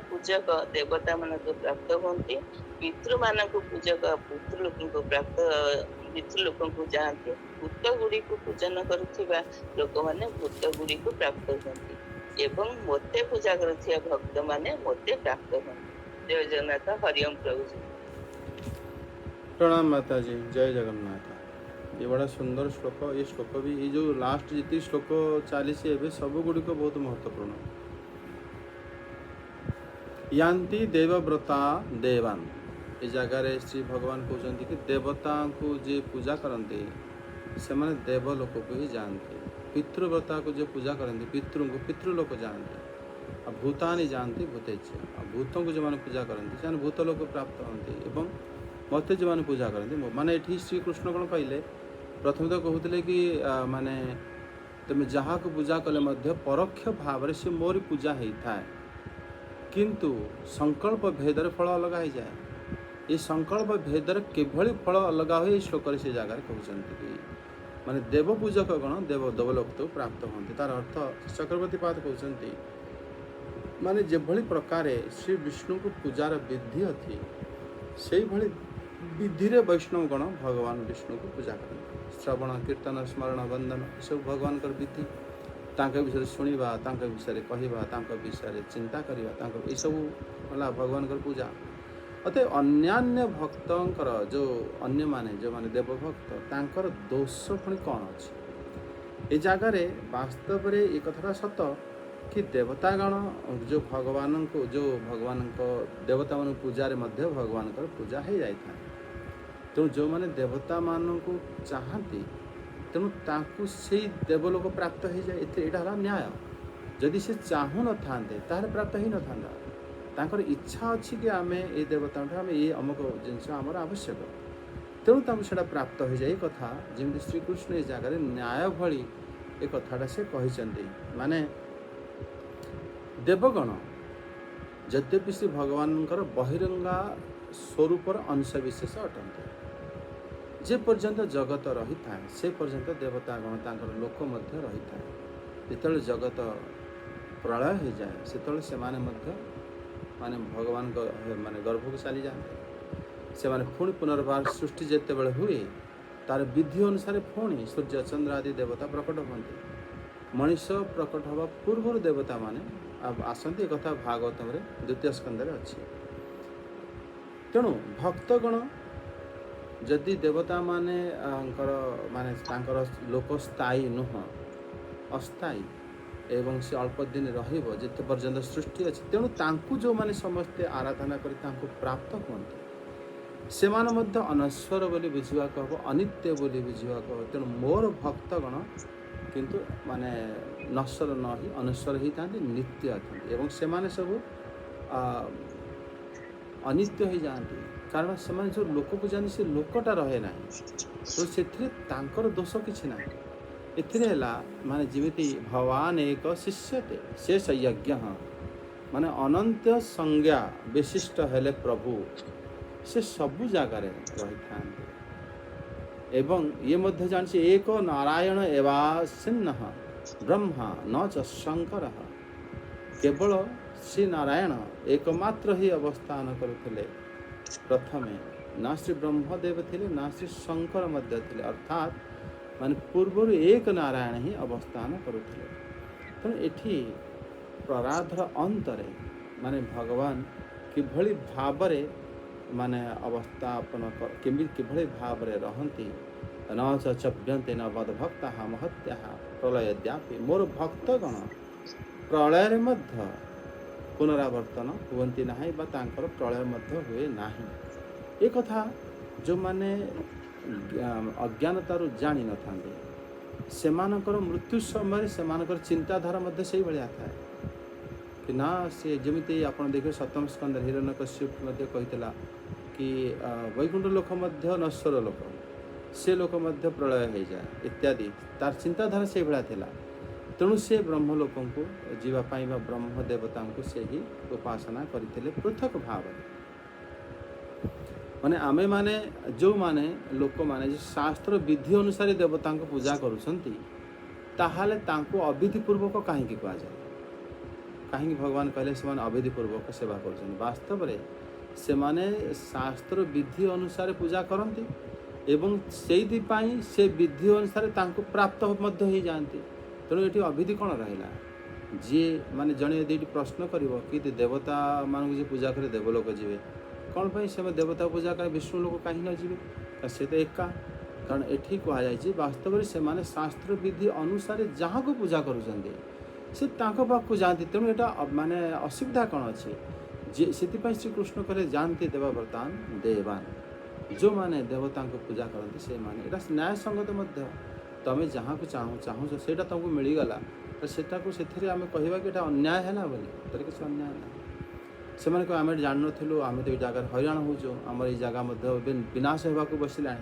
ପୂଜକ ଦେବତା ମାନଙ୍କୁ ପ୍ରାପ୍ତ ହୁଅନ୍ତି। ପିତୃମାନଙ୍କୁ ପୂଜକ ପିତୃଲୋକଙ୍କୁ ଯାଆନ୍ତି। ଭୂତ ଗୁଡ଼ିକୁ ପୂଜନ କରୁଥିବା ଲୋକମାନେ ଭୂତ ଗୁଡ଼ିକୁ ପ୍ରାପ୍ତ ହୁଅନ୍ତି ଏବଂ ମୋତେ ପୂଜା କରୁଥିବା ଭକ୍ତମାନେ ମୋତେ ପ୍ରାପ୍ତ ହୁଅନ୍ତି। ଜୟ ଜଗନ୍ନାଥ। ହରିଓମ ପ୍ରଭୁଜୀ। प्रणाम माता जी, जय जगन्नाथ। ये बड़ा सुंदर श्लोक। ये श्लोक भी ये जो लास्ट जितनी श्लोक चली सब गुड़ी बहुत महत्वपूर्ण। यान्ति देवव्रता देवान, ये जगार श्री भगवान कहते कि देवता को जे पूजा करते से माने देवलोक को ही जानते। पितृव्रता को जो पूजा करते पितृलोक जानते। आ भूतानि जानती भूतेच। भूतों को जो मैंने पूजा करते से भूतलोक प्राप्त होती। मत जो मैंने पूजा करते माने ये श्रीकृष्ण कौन कहले प्रथम तो कहते कि माने तुम जहाँ को पूजा कले परोक्ष भाव से मोरी पूजा होता है, किंतु संकल्प भेदर फल अलग हो जाए। ये संकल्प भेदर किभली फल अलग हुए श्लोक से जगह कहते कि माने देव पूजक गण देवलोक तो प्राप्त होती। तार अर्थ चक्रवर्ती पाद कहते माने जेभली प्रकार श्री विष्णु को पूजार विधि अच्छी से भली विधि रे वैष्णव गण भगवान विष्णु को पूजा करते। श्रवण कीर्तन स्मरण वंदन सब भगवान विधि विषय शुणा विषय कहवा विषय चिंता करवा ये सब भगवान पूजा। अतः अन्यान्य भक्तर जो अन्य माने जो माने देवभक्त तांकर दोष पुणी कौन अच्छी ये जगार वास्तव में ये कथा सत कि देवतागण जो भगवान को देवता मान पूजार भगवान पूजा हो जाए। तेणु जो मैंने देवता मान को चाहती तेणु ताकू से देवलोक प्राप्त हो जाए। यहाँ न्याय। जदि से चाहू न था प्राप्त ही न था। तांकर इच्छा अच्छी कि आम ये देवता आम ये अमुक जिनस आमर आवश्यक तेणु तक से प्राप्त हो जाए। कथा जमी श्रीकृष्ण ये जगह न्याय भली ये कथाटा से कहते माने देवगण यद्यपि श्री भगवान बहिरंगा स्वरूपर अंश विशेष अटंते। जे पर्यंत जगत रही था से पर्यंत देवतागण तांकर लोक मध्य रही था। जिते जगत प्रलय हो जाए से माने भगवान माने गर्भ को चली जाते। से माने पुणी पुनर्बार सृष्टि जिते बड़े हुए तार विधि अनुसार पुणी सूर्य चंद्र आदि देवता प्रकट होती। मनीष प्रकट हवा पूर्व देवता माने अब आसती। कथा भागवतम द्वितीय स्कंद अच्छी। तेणु भक्तगण जदि देवता माने माने लोक स्थायी नुह अस्थायी एवं से अल्प दिन जिते पर्यंत सृष्टि अच्छी तेणु तांकु जो माने समस्ते आराधना करी तांकु प्राप्त होते से अनश्वर बोली बुझा हम अनित्य बोली बुझा हम। तेणु मोर भक्तगण किंतु माने नश्वर न ही अनश्वर ही था नित्य था एवं से माने सब अनित्य हो जाती। कारण से जो लोक को जानी से लोकटा रहे ना तो से दोष किसी ना। एला माने जिमिति भगवान एक शिष्यते से संयज्ञ माने अनंत संज्ञा विशिष्ट हेले प्रभु से सबु जगार रही था। एवं ये मध्य जान से एक नारायण एवासिन्न ब्रह्मा न च शंकर केवल श्री नारायण एकमात्र ही अवस्थान करुले प्रथमे ना श्री ब्रह्मदेव थे ना श्री शंकर मध्य थे अर्थात मान पूर्वर एक नारायण ही अवस्थान करुले। तेणु एठी प्राराधर अंतरे माने भगवान किभली भावरे माने अवस्थापन किभली भावरे रहंती न चव्यंते न बदभक्ता महत्या प्रलयद्यापि मोर भक्तगण प्रलय मध्य पुनरावर्तन हुअन्ति नाही बा तांकर प्रलय मध्य हुए नाही। एक कथा जो माने अज्ञानतारु जानी न थांदे सेमानकर मृत्यु समय सेमानकर चिंताधारा मध्य से भलिया थाए कि ना से जमिति आपण देखिए सप्तम स्कंद हिरण्यकश्यप मध्य कहितला कि वैकुंठ लोक मध्य नश्वर लोक से लोक मध्य प्रलय हो जाए इत्यादि तार चिंताधारा से भलिया थिला। तेणु से ब्रह्मलोक को जीवाई ब्रह्म देवता को से ही उपासना करते पृथक भाव माने आमे माने जो माने लोक माने जो शास्त्र विधि अनुसार देवता को पूजा करुछंती ताहाले तांको अविधि पूर्वक कहीं कह जाए कहीं भगवान कहले से माने अविधि पूर्वक सेवा कर वास्तव में से माने शास्त्र विधि अनुसार पूजा करती एवं से विधि अनुसार तांको प्राप्त मध्य हो जाती। तेणु ये अविधि कौन रहा जी माने जड़े यदि प्रश्न कर कि देवता मान जी पूजा करे देवलोक जी कौन पर से देवता पूजा करें विष्णु लोक कहीं न जी से तो एका कारण एठी कहुई वास्तव में से माने शास्त्र विधि अनुसार जहाँ को पूजा करुँचे से पाक जाती। तेणु यहाँ माने असुविधा कौन अच्छी जे से श्रीकृष्ण कहले जानते देवा वर्तान देवान जो माने देवता को पूजा करते से माने यहाँ न्याय संगत मध्य तमें जहाँ को चाहूँ से तुमको मिलगला तो सेटा को से आम कह कि अन्याय है बोली तर किसी अन्याय ना से मैंने आम जान नु आम तो ये जगह हैरान हो आम ये जगह विनाश होगा बसला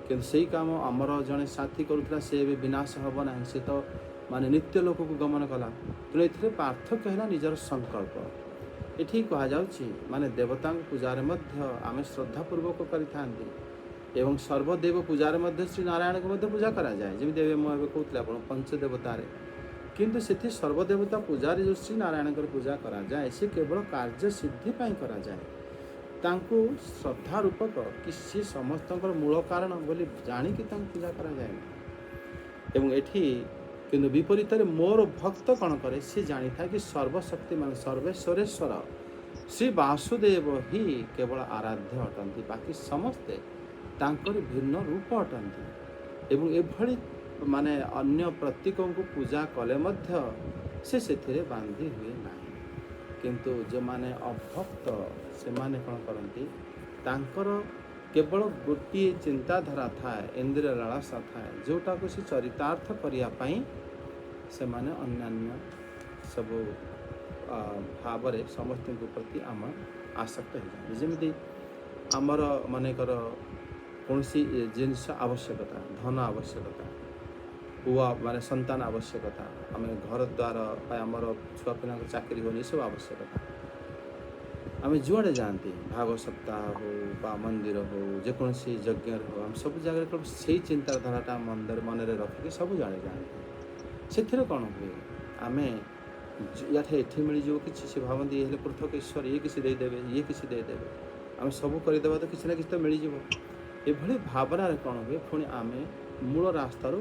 कि सही कम आमर जड़े साथी करूला से विनाश हम ना सी तो माने नित्य लोक को गमन कला। तेणु ये पार्थक्य है निजर संकल्प ये कहुच्छी माने देवता पूजार आम श्रद्धापूर्वक करें एवं सर्वदेव पूजार मध्य श्री नारायण को मध्य पूजा करा जाए जमी मुझे कहते आप पंचदेवतार किंतु से सर्वदेवता पूजार जो श्री नारायण पूजा करा जाए से केवल कार्य सिद्धि करा जाए तांको श्रद्धा रूपक कि सी समस्त मूल कारण बोली जाणिकी पूजा करा जाए एवं एठी किंतु विपरीत मोर भक्त कौन करे सी जानी था कि सर्वशक्तिमान सर्वेश्वरेश्वर श्री वासुदेव ही केवल आराध्य अटंती बाकी समस्ते तांकर भिन्न रूप अटंती एवं एभली माने अन्य प्रतीकों को पूजा कले मध्य से सेथिरे बांधी हुए नहीं। किंतु जो माने अभक्त से माने कौन करती तांकर केवल गोटे चिंताधारा थाए इंद्रिय लालसा थाए जोटा को से चरितार्थ करने से माने अन्यान्य सब भाव समस्त प्रति आम आसक्त हो जमी आमर मानेकर कौन सी जिनस आवश्यकता धन आवश्यकता पुआ माने संतान आवश्यकता आम घर द्वार आमर छुआ पिला चाकरी होनी सब आवश्यकता आम जुआड़े जाती भाग सप्ताह हो बा मंदिर हो जेकोसी यज्ञ हो आम सब जगह से चिंताधारा मंदिर मन रखिक सब जाने जाती से कौन हुए आम या मिलजो कि से भावती ये पृथक ईश्वर ये किसी देदेवे ये किसी देदेवे आम सब करदेवा तो किसी ना किसी तो मिलज ये भावना कौन हुए पुणी आम मूल रास्तार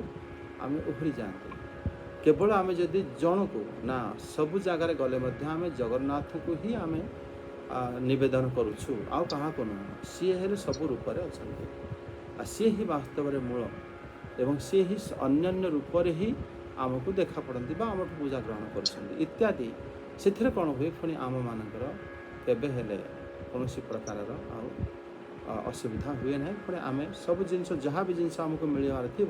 आम उभरी जाते केवल आम जदि जन को ना सबु जगार गले आम जगन्नाथ को ही आम निवेदन करुछु आउ कहा को नुह सी है सब रूप से अच्छा सी ही वास्तव में मूल एवं सी ही अन्य रूप ही आमको देखा पड़ती आम पूजा ग्रहण कर इत्यादि से कौन हुए पुणी आम मानकर केबे हेले कौन प्रकार असुविधा हुए ना पुणी आम सब जिन जहाँ भी जिनस आमको मिलवार थी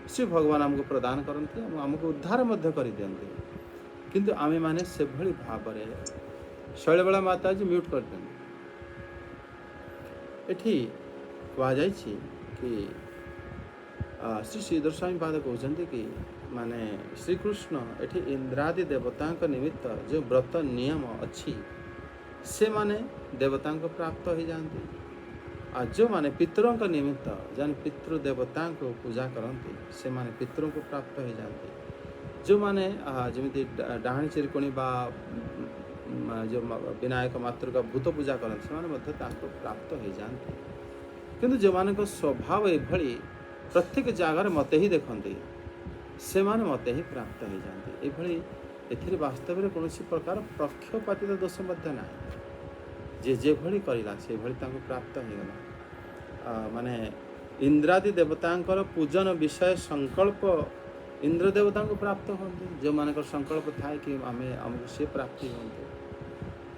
श्री भगवान आमको प्रदान करते आमको उद्धार कर दिखते किंतु आमे माने से भली भाव शैलबाला माता जी म्यूट कर दिखते कहुई कि श्री श्रीधर स्वामी पाद कहते कि माने श्रीकृष्ण एठी इंद्रादि देवता निमित्त जो व्रत नियम अच्छी से माने देवता को प्राप्त हो जाती आ जो माने पितरों का निमित्त जन पितृदेवता को पूजा करती से माने पितरों को प्राप्त हो जाती जो माने जमी डाणी चिरकोणी बा जो विनायक मातृका भूत पूजा करते से प्राप्त हो जाती। କିନ୍ତୁ ଯେଉଁମାନଙ୍କ ସ୍ୱଭାବ ଏଭଳି ପ୍ରତ୍ୟେକ ଜାଗାରେ ମୋତେ ହିଁ ଦେଖନ୍ତି, ସେମାନେ ମୋତେ ହିଁ ପ୍ରାପ୍ତ ହୋଇଯାଆନ୍ତି। ଏଭଳି ଏଥିରେ ବାସ୍ତବରେ କୌଣସି ପ୍ରକାର ପକ୍ଷପାତିତ ଦୋଷ ମଧ୍ୟ ନାହିଁ। ଯେ ଯେଭଳି କରିଲା ସେଭଳି ତାଙ୍କୁ ପ୍ରାପ୍ତ ହୋଇଗଲା। ମାନେ ଇନ୍ଦ୍ରାଦି ଦେବତାଙ୍କର ପୂଜନ ବିଷୟ ସଂକଳ୍ପ ଇନ୍ଦ୍ର ଦେବତାଙ୍କୁ ପ୍ରାପ୍ତ ହୁଅନ୍ତି। ଯେଉଁମାନଙ୍କର ସଂକଳ୍ପ ଥାଏ କି ଆମକୁ ସେ ପ୍ରାପ୍ତି ହୁଅନ୍ତି।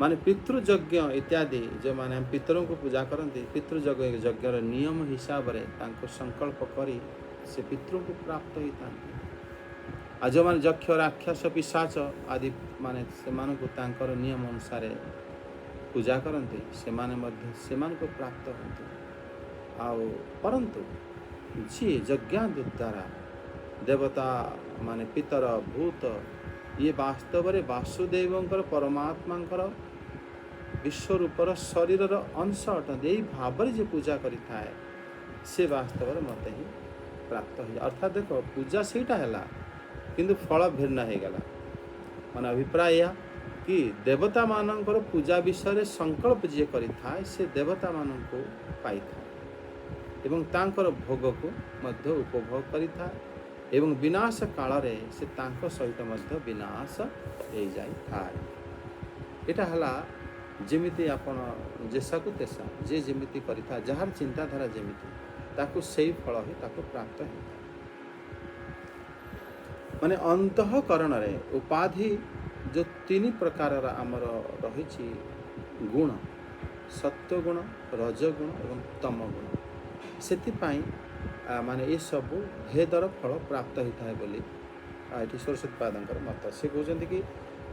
ମାନେ ପିତୃଯଜ୍ଞ ଇତ୍ୟାଦି ଯେଉଁମାନେ ପିତରଙ୍କୁ ପୂଜା କରନ୍ତି, ପିତୃଯଜ୍ଞର ନିୟମ ହିସାବରେ ତାଙ୍କୁ ସଂକଳ୍ପ କରି ସେ ପିତୃଙ୍କୁ ପ୍ରାପ୍ତ ହୋଇଥାନ୍ତି। ଆଉ ଯେଉଁମାନେ ଯକ୍ଷ ରାକ୍ଷସ ପିଶାଚ ଆଦି ମାନେ ସେମାନଙ୍କୁ ତାଙ୍କର ନିୟମ ଅନୁସାରେ ପୂଜା କରନ୍ତି, ସେମାନେ ମଧ୍ୟ ସେମାନଙ୍କୁ ପ୍ରାପ୍ତ ହୁଅନ୍ତି। ଆଉ ପରନ୍ତୁ ଯିଏ ଯଜ୍ଞାଦି ଦ୍ୱାରା ଦେବତା ମାନେ ପିତର ଭୂତ ଇଏ ବାସ୍ତବରେ ବାସୁଦେବଙ୍କର ପରମାତ୍ମାଙ୍କର ବିଶ୍ୱରୂପର ଶରୀରର ଅଂଶ ଅଟନ୍ତି। ଏଇ ଭାବରେ ଯିଏ ପୂଜା କରିଥାଏ ସେ ବାସ୍ତବରେ ମୋତେ ହିଁ ପ୍ରାପ୍ତ ହୋଇଯାଏ। ଅର୍ଥାତ୍ ଦେଖ, ପୂଜା ସେଇଟା ହେଲା କିନ୍ତୁ ଫଳ ଭିନ୍ନ ହୋଇଗଲା। ମାନେ ଅଭିପ୍ରାୟ ଏହା କି ଦେବତାମାନଙ୍କର ପୂଜା ବିଷୟରେ ସଂକଳ୍ପ ଯିଏ କରିଥାଏ ସେ ଦେବତାମାନଙ୍କୁ ପାଇଥାଏ ଏବଂ ତାଙ୍କର ଭୋଗକୁ ମଧ୍ୟ ଉପଭୋଗ କରିଥାଏ ଏବଂ ବିନାଶ କାଳରେ ସେ ତାଙ୍କ ସହିତ ମଧ୍ୟ ବିନାଶ ହୋଇଯାଇଥାଏ। ଏଇଟା ହେଲା ଯେମିତି ଆପଣ ଯେସାକୁ ତେସା, ଯିଏ ଯେମିତି କରିଥାଏ, ଯାହାର ଚିନ୍ତାଧାରା ଯେମିତି, ତାକୁ ସେଇ ଫଳ ହିଁ ତାକୁ ପ୍ରାପ୍ତ ହୋଇଥାଏ। ମାନେ ଅନ୍ତଃକରଣରେ ଉପାଧି ଯେଉଁ ତିନି ପ୍ରକାରର ଆମର ରହିଛି ଗୁଣ, ସତ୍ୱଗୁଣ, ରଜଗୁଣ ଏବଂ ତମଗୁଣ, ସେଥିପାଇଁ ମାନେ ଏସବୁ ଭେଦର ଫଳ ପ୍ରାପ୍ତ ହୋଇଥାଏ ବୋଲି ଏଠି ସରସ୍ୱତୀ ପାଦଙ୍କର ମତ। ସେ କହୁଛନ୍ତି କି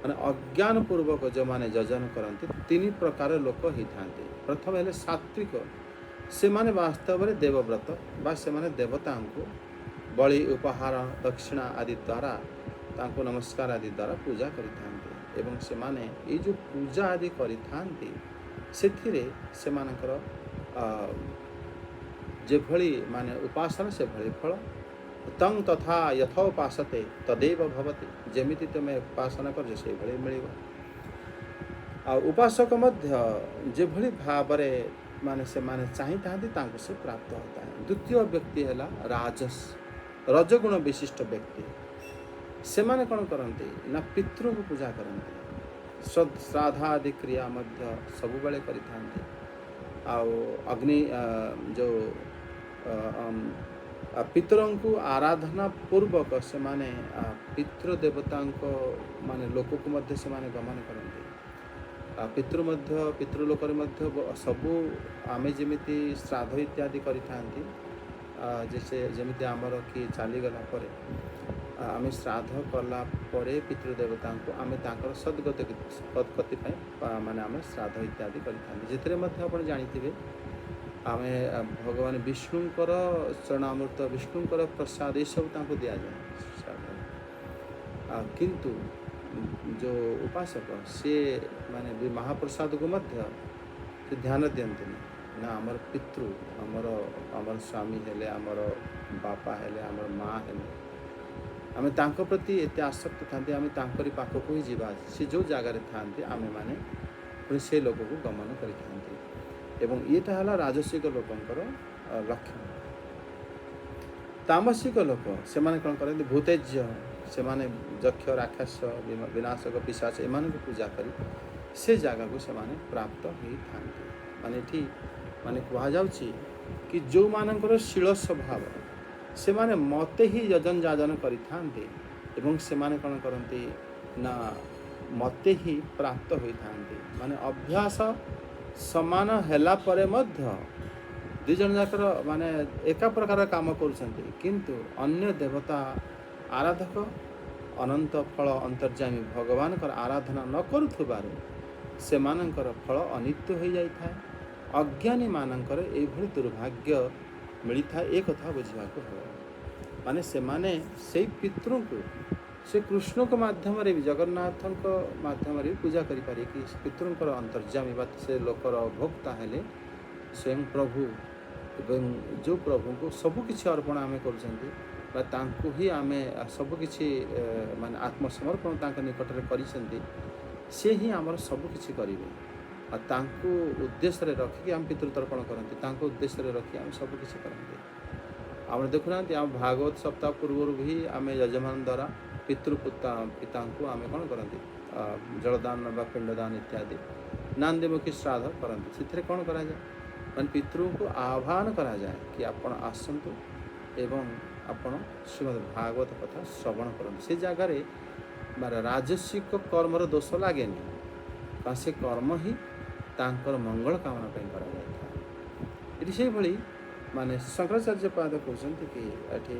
ମାନେ ଅଜ୍ଞାନ ପୂର୍ବକ ଯେଉଁମାନେ ଯଜନ କରନ୍ତି ତିନି ପ୍ରକାର ଲୋକ ହେଇଥାନ୍ତି। ପ୍ରଥମେ ହେଲେ ସାତ୍ଵିକ, ସେମାନେ ବାସ୍ତବରେ ଦେବବ୍ରତ ବା ସେମାନେ ଦେବତାଙ୍କୁ ବଳି ଉପହାର ଦକ୍ଷିଣା ଆଦି ଦ୍ୱାରା ତାଙ୍କୁ ନମସ୍କାର ଆଦି ଦ୍ୱାରା ପୂଜା କରିଥାନ୍ତି ଏବଂ ସେମାନେ ଏଇ ଯେଉଁ ପୂଜା ଆଦି କରିଥାନ୍ତି ସେଥିରେ ସେମାନଙ୍କର ଯେଭଳି ମାନେ ଉପାସନା ସେଭଳି ଫଳ। ତଂ ତଥା ଯଥା ଉପାସତେ ତଦେବ ଭବତି, ଯେମିତି ତୁମେ ଉପାସନା କରୁଛ ସେଇଭଳି ମିଳିବ। ଆଉ ଉପାସକ ମଧ୍ୟ ଯେଭଳି ଭାବରେ ମାନେ ସେମାନେ ଚାହିଁଥାନ୍ତି ତାଙ୍କୁ ସେ ପ୍ରାପ୍ତ ହୋଇଥାଏ। ଦ୍ୱିତୀୟ ବ୍ୟକ୍ତି ହେଲା ରଜଗୁଣ ବିଶିଷ୍ଟ ବ୍ୟକ୍ତି। ସେମାନେ କ'ଣ କରନ୍ତି ନା ପିତୃଙ୍କୁ ପୂଜା କରନ୍ତି, ଶ୍ରାଦ୍ଧ ଆଦି କ୍ରିୟା ମଧ୍ୟ ସବୁବେଳେ କରିଥାନ୍ତି। ଆଉ ଅଗ୍ନି ଯେଉଁ ପିତରଙ୍କୁ ଆରାଧନା ପୂର୍ବକ ସେମାନେ ପିତୃ ଦେବତାଙ୍କ ମାନେ ଲୋକକୁ ମଧ୍ୟ ସେମାନେ ଗମନ କରନ୍ତି। ପିତୃଲୋକରେ ମଧ୍ୟ ସବୁ ଆମେ ଯେମିତି ଶ୍ରାଦ୍ଧ ଇତ୍ୟାଦି କରିଥାନ୍ତି, ଯେମିତି ଆମର କିଏ ଚାଲିଗଲା ପରେ ଆମେ ଶ୍ରାଦ୍ଧ କଲା ପରେ ପିତୃଦେବତାଙ୍କୁ ଆମେ ତାଙ୍କର ସଦ୍ଗତି ପାଇଁ ମାନେ ଆମେ ଶ୍ରାଦ୍ଧ ଇତ୍ୟାଦି କରିଥାନ୍ତି। ସେଥିରେ ମଧ୍ୟ ଆପଣ ଜାଣିଥିବେ ଆମେ ଭଗବାନ ବିଷ୍ଣୁଙ୍କର ଚରଣାମୃତ, ବିଷ୍ଣୁଙ୍କର ପ୍ରସାଦ ଏସବୁ ତାଙ୍କୁ ଦିଆଯାଏ ଶ୍ରାଦ୍ଧ। କିନ୍ତୁ ଯେଉଁ ଉପାସକ ସିଏ ମାନେ ମହାପ୍ରସାଦକୁ ମଧ୍ୟ ସେ ଧ୍ୟାନ ଦିଅନ୍ତିନି। ନା ଆମର ପିତୃ, ଆମର ସ୍ୱାମୀ ହେଲେ, ଆମର ବାପା ହେଲେ, ଆମର ମା ହେଲେ, ଆମେ ତାଙ୍କ ପ୍ରତି ଏତେ ଆସକ୍ତ ଥାନ୍ତି, ଆମେ ତାଙ୍କରି ପାଖକୁ ହିଁ ଯିବା। ସେ ଯେଉଁ ଜାଗାରେ ଥାଆନ୍ତି ଆମେମାନେ ପୁଣି ସେ ଲୋକକୁ ଗମନ କରିଥାନ୍ତି ଏବଂ ଇଏଟା ହେଲା ରାଜସିକ ଲୋକଙ୍କର ଲକ୍ଷଣ। ତାମସିକ ଲୋକ ସେମାନେ କ'ଣ କରନ୍ତି, ଭୂତେଜ୍ୟ, ସେମାନେ ଯକ୍ଷ ରାକ୍ଷସ ବିନାଶକ ପିଶାଚ ଏମାନଙ୍କୁ ପୂଜା କରି ସେ ଜାଗାକୁ ସେମାନେ ପ୍ରାପ୍ତ ହୋଇଥାନ୍ତି। ମାନେ ଏଠି ମାନେ କୁହାଯାଉଛି କି ଯେଉଁମାନଙ୍କର ଶୀଳ ସ୍ୱଭାବ ସେମାନେ ମୋତେ ହିଁ ଯଜନ ଯାଜନ କରିଥାନ୍ତି ଏବଂ ସେମାନେ କ'ଣ କରନ୍ତି ନା ମୋତେ ହିଁ ପ୍ରାପ୍ତ ହୋଇଥାନ୍ତି। ମାନେ ଅଭ୍ୟାସ ସମାନ ହେଲା ପରେ ମଧ୍ୟ ଦୁଇ ଜଣ ଯାକର ମାନେ ଏକା ପ୍ରକାର କାମ କରୁଛନ୍ତି, କିନ୍ତୁ ଅନ୍ୟ ଦେବତା ଆରାଧକ ଅନନ୍ତ ଫଳ ଅନ୍ତର୍ଯାମୀ ଭଗବାନଙ୍କର ଆରାଧନା ନ କରୁଥିବାରୁ ସେମାନଙ୍କର ଫଳ ଅନିତ୍ୟ ହୋଇଯାଇଥାଏ। ଅଜ୍ଞାନୀମାନଙ୍କର ଏଇଭଳି ଦୁର୍ଭାଗ୍ୟ ମିଳିଥାଏ। ଏ କଥା ବୁଝିବାକୁ ହେବ। ମାନେ ସେମାନେ ସେଇ ପିତୃଙ୍କୁ ସେ କୃଷ୍ଣଙ୍କ ମାଧ୍ୟମରେ ବି, ଜଗନ୍ନାଥଙ୍କ ମାଧ୍ୟମରେ ବି ପୂଜା କରିପାରିବେ କି ପିତୃଙ୍କର ଅନ୍ତର୍ଯାମୀ ବା ସେ ଲୋକର ଭୋକ୍ତା ହେଲେ ସ୍ୱୟଂ ପ୍ରଭୁ ଏବଂ ଯେଉଁ ପ୍ରଭୁଙ୍କୁ ସବୁକିଛି ଅର୍ପଣ ଆମେ କରୁଛନ୍ତି ବା ତାଙ୍କୁ ହିଁ ଆମେ ସବୁକିଛି ମାନେ ଆତ୍ମସମର୍ପଣ ତାଙ୍କ ନିକଟରେ କରିଛନ୍ତି, ସେ ହିଁ ଆମର ସବୁକିଛି କରିବେ। तांको उद्देश्य रे रखी आम पितृतर्पण करते उद्देश्य रे रखी आम सब किसी करते आम देखुना आम भागवत सप्ताह पूर्व भी आम यजमान द्वारा पितृपुता पिता आम कौन करती जलदान बा पिंडदान इत्यादि नांदीमुखी श्राद्ध करते से कौन करा जाए मान पितृ को आह्वान करा जाए कि आपण आसतु एवं आपण श्रीमद भागवत कथा श्रवण करते से जगार मारे राजस्विक कर्मर दोष लगे से कर्म ही तांकर मंगल कामना करा जाए से भली माने शंकराचार्य पाद कहते कि एठी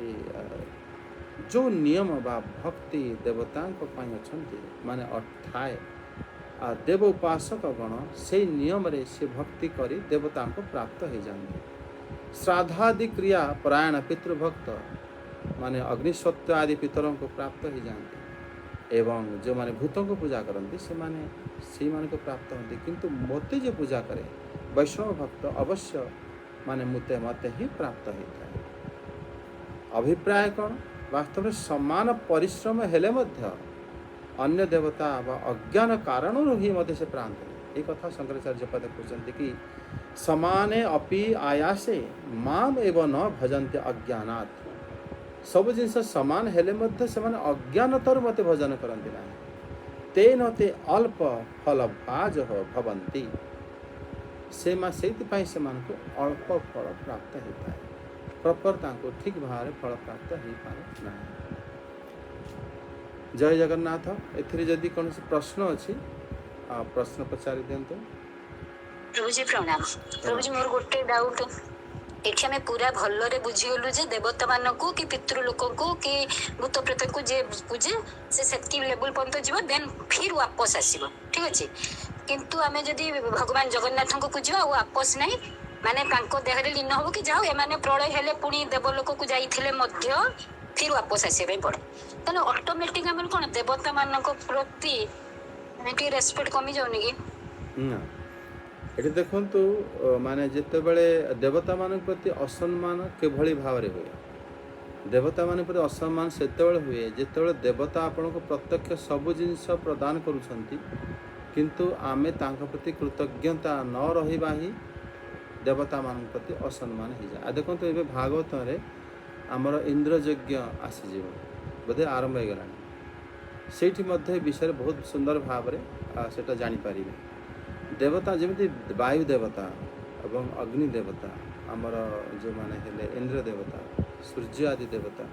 जो नियम बा भक्ति देवता अच्छे माने अर्थाए देव उपासक गण से नियम रे से भक्ति करी देवता को प्राप्त हो जाते श्राद्धादि क्रिया परायण पितृभक्त माने अग्निस्वत्व आदि पितरों को प्राप्त हो जाते एवं जो माने भूतों को पूजा करती से माने से मान को प्राप्त होती किंतु मते जो पूजा करे वैष्णव भक्त अवश्य माने मुते मते ही प्राप्त होता है अभिप्राय कौन वास्तव में समान परिश्रम हेले मध्य अन्य देवता व अज्ञान कारण ही मते से प्राप्त एक कथा शंकराचार्य पद कहते कि समाने अपि आयासे माम एवं न भजन्ते अज्ञानात् सब जिनस समान हेले मध्य से माने अज्ञानतर मते भजन करते ना तेन ते अल्प फल भाज भवंती से को अल्प फल प्राप्त होता है प्रॉपर तांको ठीक भाव फल प्राप्त हो पारे ना। जय जगन्नाथ एथिरे जदि कौन प्रश्न अच्छी प्रश्न पचारि दियंतु। प्रभु जी प्रणाम। प्रभु जी मोर गोटे डाउट एठी हमें पूरा भल्लरे बुझीगलु जे देवता मानकू कि पितृ लोकंकू कि भूत प्रेत को जे पूजे से सेटकी लेवल पर्यंत जीव देन फिर वापस आसीबो ठीक अछि किंतु आमे जदी भगवान जगन्नाथ को पूजिबा वो वापस नहीं माने तांको देहरे लीन हो कि जाओ ए माने प्रलय हेले पुनी देवलोक को जाइथिले मध्य फिर वापस आसीबे पड़े तने ऑटोमेटिक हमन कोन देवता मानक प्रति कि रेस्पेक्ट कमी जाउनी कि ना ये देखु माने जिते बड़े देवता मान प्रति असम्मान केभली भाव रे हुए देवता मान प्रति असम्मान सेते हुए जिते देवता आपण को प्रत्यक्ष सब जिनस प्रदान करुछंती किंतु आमे तांका प्रति कृतज्ञता न रहिबा ही देवता मान प्रति असम्मान हो जाए देखो तो ये भागवत रे आमर इंद्र यज्ञ आसीज बोधे आरंभ हो गला से विषय बहुत सुंदर भाव से जापर देवता जमी वायु देवता एवं अग्नि देवता आमर जो माने हेले इंद्र देवता सूर्य आदि देवता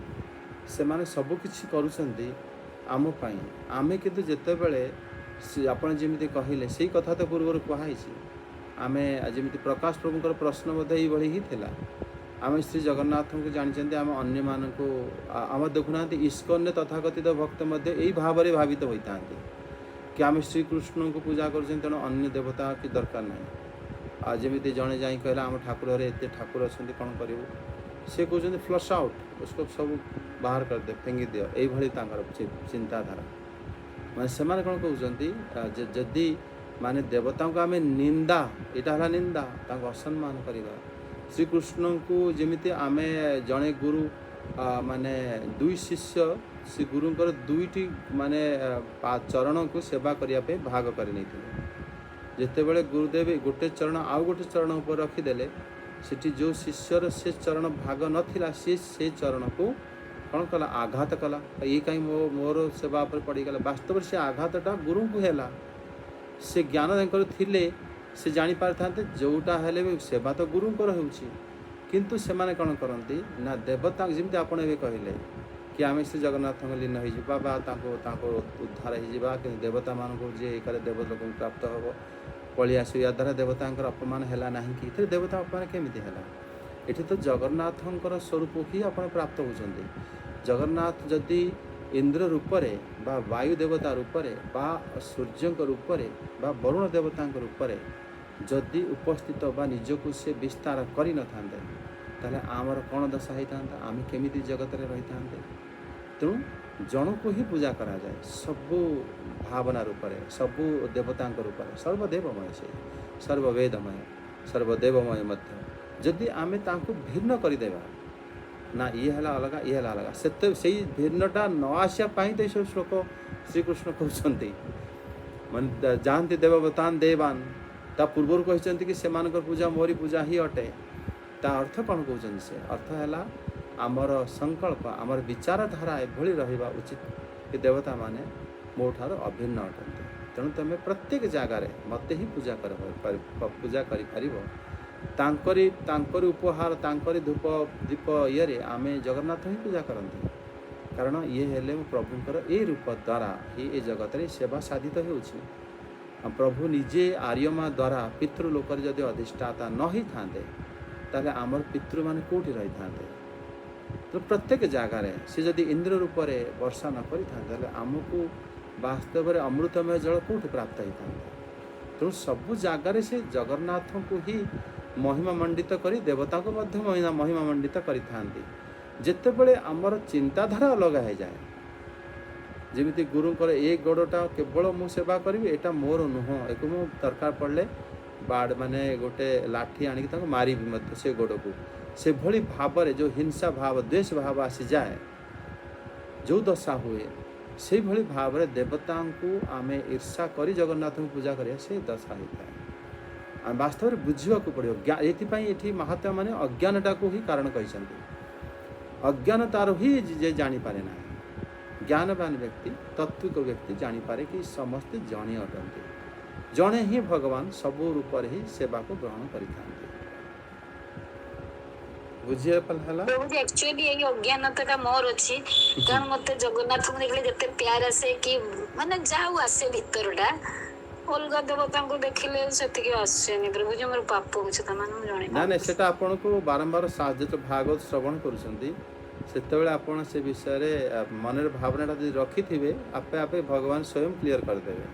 से माने सब किछि करुछंती आम पाई आमे किंतु जेते बेले आपण जेमिति कहिले सेही कथा तो पूर्व कहुई आमे जेमिति प्रकाश प्रभुकर प्रश्न बोधे ये ही थिला आम श्री जगन्नाथ को जानते आम अन्य मानक आम देखुना इस्कन ने तथाकथित भक्त यही भाव में भावित होता कि आम श्रीकृष्ण को पूजा कर तेणु अन्य देवता की दरकार ना जमी जड़े जा कहला आम ठाकुर एत ठाकुर अच्छा कौन करूँ सी कहते फ्लश आउट उसको सब बाहर कर दे फेंगी दियो यही चिंताधारा माने से कौन कहते जदि माने देवता को आम निंदा यहाँ है निंदा असम्मान करवा श्रीकृष्ण को जमीती आमे जड़े गुरु माने दुई शिष्य श्री गुरुंकर दुईटी माने चरण को सेवा करने भाग कर जिते बड़े गुरुदेव गोटे चरण आउ गोटे चरण ऊपर रखीदे से जो शिष्यर से चरण भाग नाला सी से चरण को कौन कला आघात कला ये कहीं मोर सेवा पर पड़गला वास्तव से आघातटा गुरु को है से ज्ञान थिले से जानी पारि थांते जोटा हेले भी सेवा तो गुरुंकर होउछि किंतु से माने कौन करती ना देवता जमी आप कहले कि आम श्री जगन्नाथ लीन हो उद्धार हो कि देवता मान को जे करे देवलोक प्राप्त हम पलि आस या द्वारा देवता अपमान है ना कि देवता अपमान केमिति है ये तो जगन्नाथंकर स्वरूप ही आप प्राप्त होती जगन्नाथ जदि इंद्र रूपरे बा वायु देवता रूपरे बा सूर्य रूपरे बा वरुण देवता रूपरे जदि उपस्थित बा निजको से विस्तार करि न थांते ताले आमर कौन दशा होता आम केमिति जगत रे रही थांते तेणु जन को ही पूजा करा जाए सबु भावना रूपरे सबु देवता रूपरे सर्वदेवमय से सर्ववेदमय सर्वदेवमय मध्य जदि आमे तांको भिन्न करदेवा ना ये है अलग ये है अलग से भिन्नटा न आसिया तो सब श्लोक श्रीकृष्ण कहते मन जानती देववतान देवान ता पूर्व कहते कि सेमानकर पूजा मोरी पूजा ही अटे। ता अर्थ कौन कहते से अर्थ है आमर संकल्प आमर विचारधारा एभली रहा उचित कि देवता माने मो ठार अभिन्न अटंती। तेणु तुम प्रत्येक जगार मत ही पूजा पूजा कर उपहार तांकरी धूप दीप ये आम जगन्नाथ ही पूजा करते। कारण ये हेले प्रभुंकर ए रूप द्वारा ही ए जगत रे सेवा साधित होउछि। प्रभु निजे आर्यमा द्वारा पितृलोक जदि अधिष्ठाता न ही थांते ताले आमर पितृ माने कोठी रही थांते। तो प्रत्येक जगार से जदि इंद्र रूप से वर्षा न करें आमको वास्तव में अमृतमय जल कौट प्राप्त होता। तेणु सबु जगार से जगन्नाथ को ही महिमा मंडित करी देवता को महिमा मंडित करें। जितेबले आमर चिंताधारा अलग हो जाए जमी गुरुंकर ए गोड़टा केवल मु सेवा करी एटा मोर नुह एक मु दरकार पड़े बाड़ माने गोटे लाठी आणिक मारी से गोड़ को से भली भाव जो हिंसा भाव द्वेष भाव आसी जाए जो दशा हुए से भली भाव देवता को आम ईर्षा करी जगन्नाथ को पूजा करिया से दशा होता है। आम वास्तव में बुझा पड़ो ये महात्मा माने अज्ञानटा को ही कारण कहते। अज्ञान तार ही जे जानीपारे ना। ज्ञानवान व्यक्ति तत्विक व्यक्ति जानीपारे कि समस्ते जणे अटंती। जणे ही भगवान सबू रूप ही सेवा को ग्रहण करिथांते। बुझिए पलहला प्रभु एक्चुअली यही अज्ञानता मोर अछि। कारण मते जगन्नाथ को देखले जते प्यार आसे कि माने जाऊ आसे भीतरडा अलगा देवता को देखले सेति के आसेनी। प्रभु जे मोर पाप होछ त मानु जणे ना ना सेटा आपन को बारंबार साज भागवत श्रवण करूछंती सेतेबेले आपण से विषय रे मनर भावनाटा जदि रखी थिबे आपे आपे भगवान स्वयं क्लियर कर देबे।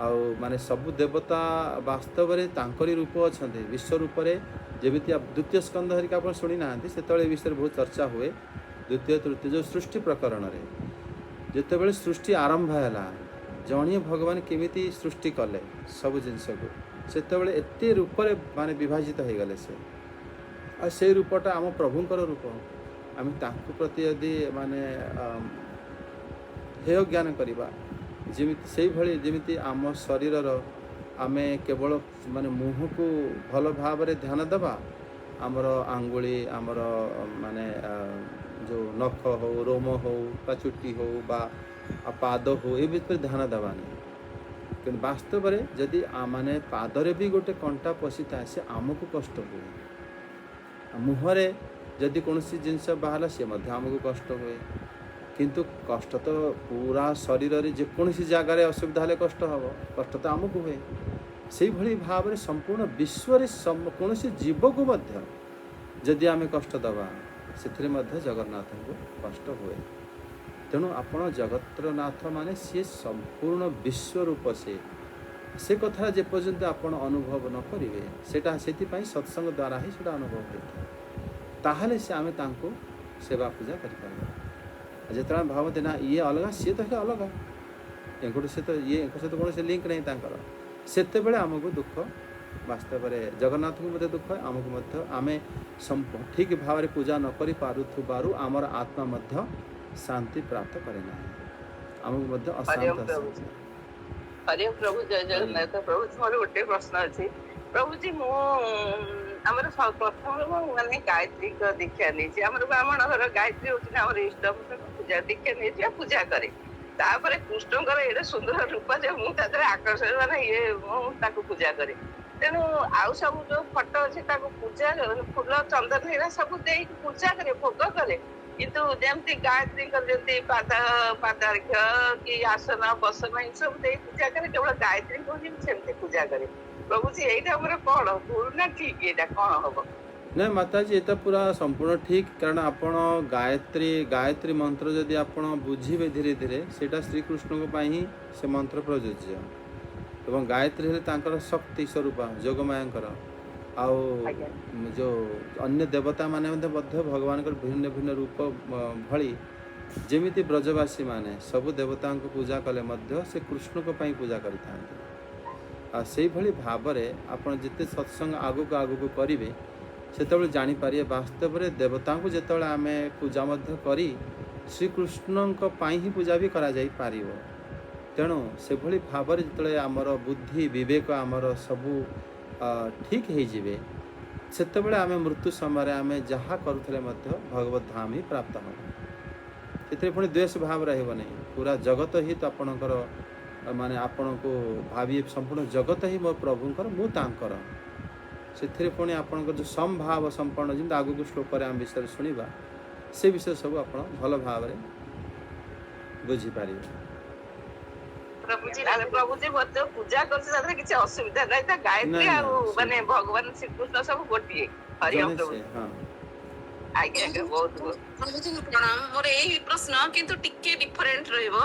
आउ माने सब देवता वास्तव रे तांकरी रूप अछंती विश्व रूप रे जेमिति आप द्वितीय स्कंध हरिका आप शुणी ना से विषय बहुत चर्चा हुए। द्वितीय तृतीय जो सृष्टि प्रकरण रे जितेबले सृष्टि आरंभ है जणीय भगवान केमिति सृष्टि कले सब जिनस को सेतेबले एते रूप रे माने विभाजित हो गले से रूपटा आम प्रभुंकर रूप आम तांको प्रति यदि माने हेय ज्ञान करवा जेमिति सेही भली जेमिति आम शरीर आमे केवल माने मुह को भल भाव रे ध्यान देवा आमर आंगुली आमर माने जो नख हो रोम हो बा चुट्टी हो बा पाद हो ये पर ध्यान देवानी। कि वास्तव में जदि माने पादरे भी गोटे कंटा पशि था से आमको कष्ट हुए। मुहरे जदि कौन सी जिनस बाहर सी आमको कष्ट हुए। किंतु कष्ट तो पूरा शरीर रे जेकोसी जगार असुविधा हेले कष्ट हम कष्ट तो आमको हुए। से भली भाव में संपूर्ण विश्व कौन जीव को जदि आम कष्ट दबा से जगन्नाथ को कष्ट हुए। तेणु आपण जगत्रनाथ माने सी संपूर्ण विश्व रूप से कथा जे पर्यंत आपण अनुभव न करेंगे सेटा से सत्संग द्वारा ही सेटा अनुभव होता ताहले से आम तांको सेवा पूजा कर जिते भावते ना ये अलग सी तो अलग एंकोट से तो ये सहित कौन से लिंक नहीं तांकर सेतेबेले आमको दुख वास्तव में जगन्नाथ को मध्य दुख आमको आम ठीक भाव में पूजा न करि पारुथुबारु आमर आत्मा मध्य शांति प्राप्त करे ना आमको अशांत। हरे प्रभु जय जगन्नाथ। प्रभु मोर गोटे प्रश्न अच्छी प्रभु जी मु आमर प्रथम माने गायत्री को दीक्षा नहीं आमर ब्राह्मण घर गायत्री होची आमर इष्ट पूजा दीक्षा नहीं पूजा करे तापर कृष्णकर एडे सुंदर रूप जे मु तादरे आकर्षण माने ये ताको पूजा करे। तेणु आउ सब जो फोटो अच्छे पूजा फूल चंदन है सब दे पूजा करे भोग करे किंतु जमती गायत्री जमी पादार्घ्य कि आसन बसन ये सब दे पूजा करे केवल गायत्री को सेमती पूजा करे। प्रभु जी यही मोर कौन भूल ना ठीक ये कौन हम ना माता जी ये पूरा संपूर्ण ठीक। कारण आपण गायत्री मंत्र जदि आपण बुझे धीरे धीरे सेटा श्रीकृष्ण को ही से मंत्र प्रयोज्य एवं गायत्री हेले तांकर शक्ति स्वरूप जोगमायांकर आउ जो अन्य देवता माने भगवान भिन्न भिन्न रूप भली जेमिति ब्रजवासी माने सब देवता को पूजा कले से कृष्ण को पूजा करें से भली भाव में आपण जिते सत्संग आगु को करेंगे से जानीपारे वास्तव में देवता को जिते आम पूजा करी श्रीकृष्ण ही पूजा भी करा जाई पारिबो। ତେଣୁ ସେଭଳି ଭାବରେ ଯେତେବେଳେ ଆମର ବୁଦ୍ଧି ବିବେକ ଆମର ସବୁ ଠିକ୍ ହେଇଯିବେ ସେତେବେଳେ ଆମେ ମୃତ୍ୟୁ ସମୟରେ ଆମେ ଯାହା କରୁଥିଲେ ମଧ୍ୟ ଭଗବତ ଧାମ ହିଁ ପ୍ରାପ୍ତ ହେବ। ସେଥିରେ ପୁଣି ଦ୍ୱେଷ ଭାବ ରହିବ ନାହିଁ। ପୁରା ଜଗତ ହିଁ ତ ଆପଣଙ୍କର ମାନେ ଆପଣଙ୍କୁ ଭାବିବେ ସମ୍ପୂର୍ଣ୍ଣ ଜଗତ ହିଁ ମୋ ପ୍ରଭୁଙ୍କର ମୁଁ ତାଙ୍କର। ସେଥିରେ ପୁଣି ଆପଣଙ୍କର ଯେଉଁ ସମଭାବ ସମ୍ପନ୍ନ ଯେମିତି ଆଗକୁ ଶ୍ଲୋକରେ ଆମେ ବିଷୟରେ ଶୁଣିବା ସେ ବିଷୟ ସବୁ ଆପଣ ଭଲ ଭାବରେ ବୁଝିପାରିବେ। ପ୍ରଭୁଜୀ ମଧ୍ୟ ପୂଜା କରୁଛି ତାଦେହରେ କିଛି ଅସୁବିଧା ନାହିଁ। ତା ଗାୟତ୍ରୀ ଆଉ ମାନେ ଭଗବାନ ଶ୍ରୀକୃଷ୍ଣ ସବୁ ଗୋଟିଏ। ହରିଓମ ପ୍ରଭୁ। ଆଜ୍ଞା ଆଜ୍ଞା ବହୁତ ବହୁତ ପ୍ରଭୁଜୀ ପ୍ରଣାମ। ମୋର ଏଇ ପ୍ରଶ୍ନ କିନ୍ତୁ ଟିକେ ଡିଫରେଣ୍ଟ ରହିବ।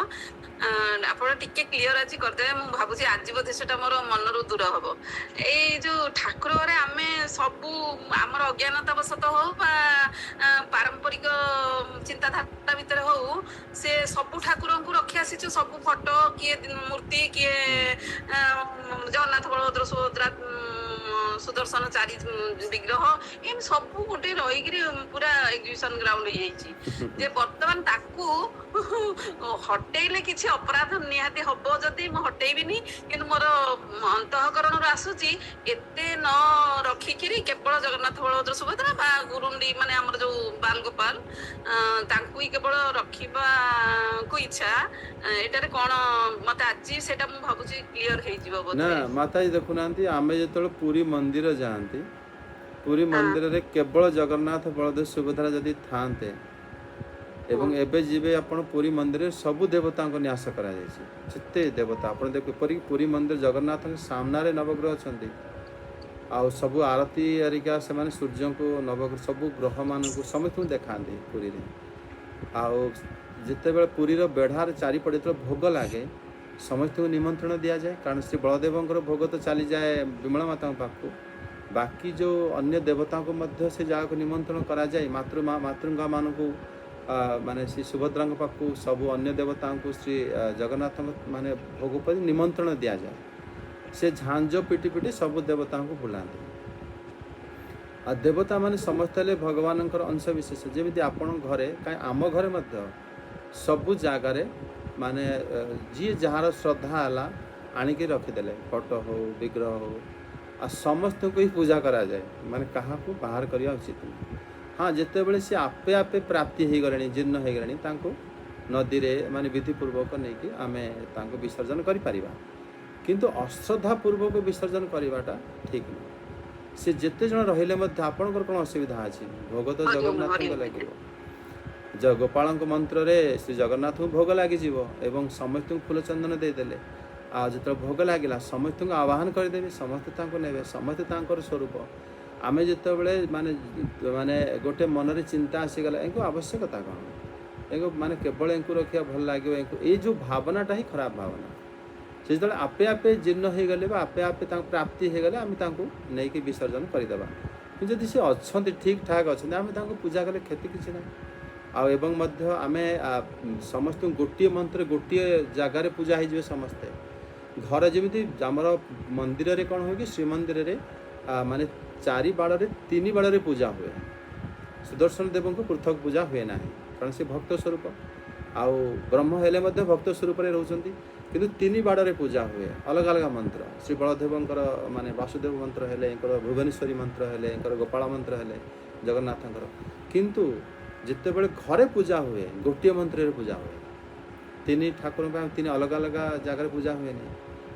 ଆପଣ ଟିକେ କ୍ଲିୟର ଆଜି କରିଦେବେ। ମୁଁ ଭାବୁଛି ଆଜି ବୋଧେ ସେଟା ମୋର ମନରୁ ଦୂର ହବ। ଏଇ ଯୋଉ ଠାକୁର ଘରେ ଆମେ ସବୁ ଆମର ଅଜ୍ଞାନତା ବଶତଃ ହଉ ବା ପାରମ୍ପରିକ ଚିନ୍ତାଧାରା ଭିତରେ ହଉ ସେ ସବୁ ଠାକୁରଙ୍କୁ ରଖି ଆସିଛୁ। ସବୁ ଫଟୋ କିଏ ମୂର୍ତ୍ତି କିଏ ଜଗନ୍ନାଥ ବଳଭଦ୍ର ସୁଭଦ୍ରା ସୁଦର୍ଶନ ଚାରି ବିଗ୍ରହ ଏମିତି ସବୁ ଗୋଟେ ରହିକିରି ପୁରା ଏକ୍ଜିବିସନ ଗ୍ରାଉଣ୍ଡ ହେଇଯାଇଛି। ଯେ ବର୍ତ୍ତମାନ ତାକୁ ହଟେଇଲେ କିଛି ଅପରାଧ ନିହାତି ହବ ଯଦି ମୁଁ ହଟେଇବିନି। କିନ୍ତୁ ମୋର ଅନ୍ତଃକରଣରୁ ଆସୁଛି ଏତେ ନ ରଖିକିରି କେବଳ ଜଗନ୍ନାଥ ବଳଭଦ୍ର ସୁଭଦ୍ରା ବା ଗୁରୁଣ୍ଡି ମାନେ ଆମର ଯୋଉ ବାଲଗୋପାଳ ତାଙ୍କୁ ହିଁ କେବଳ ରଖିବାକୁ ଇଚ୍ଛା। ଏଟାରେ କଣ ମତେ ଆଜି ସେଟା ମୁଁ ଭାବୁଛି କ୍ଲିୟର ହେଇଯିବ ବୋଧେ। ନା ମାତାଜୀ ଦେଖୁନାହାନ୍ତି ଆମେ ଯେତେବେଳେ ପୁରୀ ମନ୍ଦିର ଯାଆନ୍ତି ପୁରୀ ମନ୍ଦିରରେ କେବଳ ଜଗନ୍ନାଥ ବଳଦେବ ସୁଭଦ୍ରା ଯଦି ଥାନ୍ତେ ଏବଂ ଏବେ ଯିବେ ଆପଣ ପୁରୀ ମନ୍ଦିରରେ ସବୁ ଦେବତାଙ୍କ ନ୍ୟାସ କରାଯାଇଛି। ଯେତେ ଦେବତା ଆପଣ ଦେଖ ଏପରିକି ପୁରୀ ମନ୍ଦିର ଜଗନ୍ନାଥଙ୍କ ସାମ୍ନାରେ ନବଗ୍ରହ ଅଛନ୍ତି ଆଉ ସବୁ ଆରତୀ ଆରିକା ସେମାନେ ସୂର୍ଯ୍ୟଙ୍କୁ ନବଗ୍ରହ ସବୁ ଗ୍ରହମାନଙ୍କୁ ସମସ୍ତଙ୍କୁ ଦେଖାନ୍ତି ପୁରୀରେ। ଆଉ ଯେତେବେଳେ ପୁରୀର ବେଢ଼ାରେ ଚାରିପଟେ ଯେତେବେଳେ ଭୋଗ ଲାଗେ ସମସ୍ତଙ୍କୁ ନିମନ୍ତ୍ରଣ ଦିଆଯାଏ। କାରଣ ଶ୍ରୀ ବଳଦେବଙ୍କର ଭୋଗ ତ ଚାଲିଯାଏ ବିମଳା ମାତାଙ୍କ ପାଖକୁ। ବାକି ଯେଉଁ ଅନ୍ୟ ଦେବତାଙ୍କୁ ମଧ୍ୟ ସେ ଜାଗାକୁ ନିମନ୍ତ୍ରଣ କରାଯାଏ। ମାତୃଙ୍ଗାମାନଙ୍କୁ ମାନେ ଶ୍ରୀ ସୁଭଦ୍ରାଙ୍କ ପାଖକୁ ସବୁ ଅନ୍ୟ ଦେବତାଙ୍କୁ ଶ୍ରୀ ଜଗନ୍ନାଥଙ୍କ ମାନେ ଭୋଗ କରି ନିମନ୍ତ୍ରଣ ଦିଆଯାଏ। ସେ ଝାଞ୍ଜ ପିଟି ପିଟି ସବୁ ଦେବତାଙ୍କୁ ବୁଲାନ୍ତି। ଆଉ ଦେବତାମାନେ ସମସ୍ତେ ହେଲେ ଭଗବାନଙ୍କର ଅଂଶ ବିଶେଷ। ଯେମିତି ଆପଣଙ୍କ ଘରେ କାହିଁ ଆମ ଘରେ ମଧ୍ୟ ସବୁ ଜାଗାରେ ମାନେ ଯିଏ ଯାହାର ଶ୍ରଦ୍ଧା ହେଲା ଆଣିକି ରଖିଦେଲେ ଫଟୋ ହଉ ବିଗ୍ରହ ହଉ ଆଉ ସମସ୍ତଙ୍କୁ ହିଁ ପୂଜା କରାଯାଏ। ମାନେ କାହାକୁ ବାହାର କରିବା ଉଚିତ ନୁହେଁ। ହଁ ଯେତେବେଳେ ସେ ଆପେ ଆପେ ପ୍ରାପ୍ତି ହେଇଗଲେଣି ଜୀର୍ଣ୍ଣ ହେଇଗଲେଣି ତାଙ୍କୁ ନଦୀରେ ମାନେ ବିଧିପୂର୍ବକ ନେଇକି ଆମେ ତାଙ୍କୁ ବିସର୍ଜନ କରିପାରିବା। କିନ୍ତୁ ଅଶ୍ରଦ୍ଧାପୂର୍ବକ ବିସର୍ଜନ କରିବାଟା ଠିକ୍ ନୁହେଁ। ସେ ଯେତେ ଜଣ ରହିଲେ ମଧ୍ୟ ଆପଣଙ୍କର କ'ଣ ଅସୁବିଧା ଅଛି? ଭୋଗ ତ ଜଗନ୍ନାଥଙ୍କ ଲାଗିବ। ଗୋପାଳଙ୍କ ମନ୍ତ୍ରରେ ଶ୍ରୀ ଜଗନ୍ନାଥଙ୍କୁ ଭୋଗ ଲାଗିଯିବ ଏବଂ ସମସ୍ତଙ୍କୁ ଫୁଲ ଚନ୍ଦନ ଦେଇଦେଲେ। ଆଉ ଯେତେବେଳେ ଭୋଗ ଲାଗିଲା ସମସ୍ତଙ୍କୁ ଆହ୍ୱାନ କରିଦେବେ ସମସ୍ତେ ତାଙ୍କୁ ନେବେ ସମସ୍ତେ ତାଙ୍କର ସ୍ୱରୂପ। ଆମେ ଯେତେବେଳେ ମାନେ ମାନେ ଗୋଟେ ମନରେ ଚିନ୍ତା ଆସିଗଲା ୟାଙ୍କୁ ଆବଶ୍ୟକତା କ'ଣ ମାନେ କେବଳ ୟାଙ୍କୁ ରଖିବା ଭଲ ଲାଗିବ ଏଇ ଯେଉଁ ଭାବନାଟା ହିଁ ଖରାପ ଭାବନା। ସେ ଯେତେବେଳେ ଆପେ ଆପେ ଜୀର୍ଣ୍ଣ ହେଇଗଲେ ବା ଆପେ ଆପେ ତାଙ୍କୁ ପ୍ରାପ୍ତି ହେଇଗଲେ ଆମେ ତାଙ୍କୁ ନେଇକି ବିସର୍ଜନ କରିଦେବା। କିନ୍ତୁ ଯଦି ସେ ଅଛନ୍ତି ଠିକ୍ ଠାକ୍ ଅଛନ୍ତି ଆମେ ତାଙ୍କୁ ପୂଜା କଲେ କ୍ଷତି କିଛି ନାହିଁ। ଆଉ ଏବଂ ମଧ୍ୟ ଆମେ ସମସ୍ତଙ୍କୁ ଗୋଟିଏ ମନ୍ତ୍ର ଗୋଟିଏ ଜାଗାରେ ପୂଜା ହେଇଯିବେ ସମସ୍ତେ। ଘର ଯେମିତି ଆମର ମନ୍ଦିରରେ କ'ଣ ହୁଏ କି ଶ୍ରୀମନ୍ଦିରରେ ମାନେ ଚାରି ବାଡ଼ରେ ତିନି ବାଡ଼ରେ ପୂଜା ହୁଏ। ସୁଦର୍ଶନ ଦେବଙ୍କୁ ପୃଥକ ପୂଜା ହୁଏ ନାହିଁ କାରଣ ସେ ଭକ୍ତ ସ୍ୱରୂପ। ଆଉ ବ୍ରହ୍ମ ହେଲେ ମଧ୍ୟ ଭକ୍ତ ସ୍ୱରୂପରେ ରହୁଛନ୍ତି। କିନ୍ତୁ ତିନି ବାଡ଼ରେ ପୂଜା ହୁଏ ଅଲଗା ଅଲଗା ମନ୍ତ୍ର। ଶ୍ରୀ ବଳଦେବଙ୍କର ମାନେ ବାସୁଦେବ ମନ୍ତ୍ର ହେଲେ ୟାଙ୍କର ଭୁବନେଶ୍ୱରୀ ମନ୍ତ୍ର ହେଲେ ୟାଙ୍କର ଗୋପାଳ ମନ୍ତ୍ର ହେଲେ ଜଗନ୍ନାଥଙ୍କର। କିନ୍ତୁ ଯେତେବେଳେ ଘରେ ପୂଜା ହୁଏ ଗୋଟିଏ ମନ୍ତ୍ରରେ ପୂଜା ହୁଏ। ତିନି ଠାକୁରଙ୍କ ପାଇଁ ତିନି ଅଲଗା ଅଲଗା ଜାଗାରେ ପୂଜା ହୁଏନି।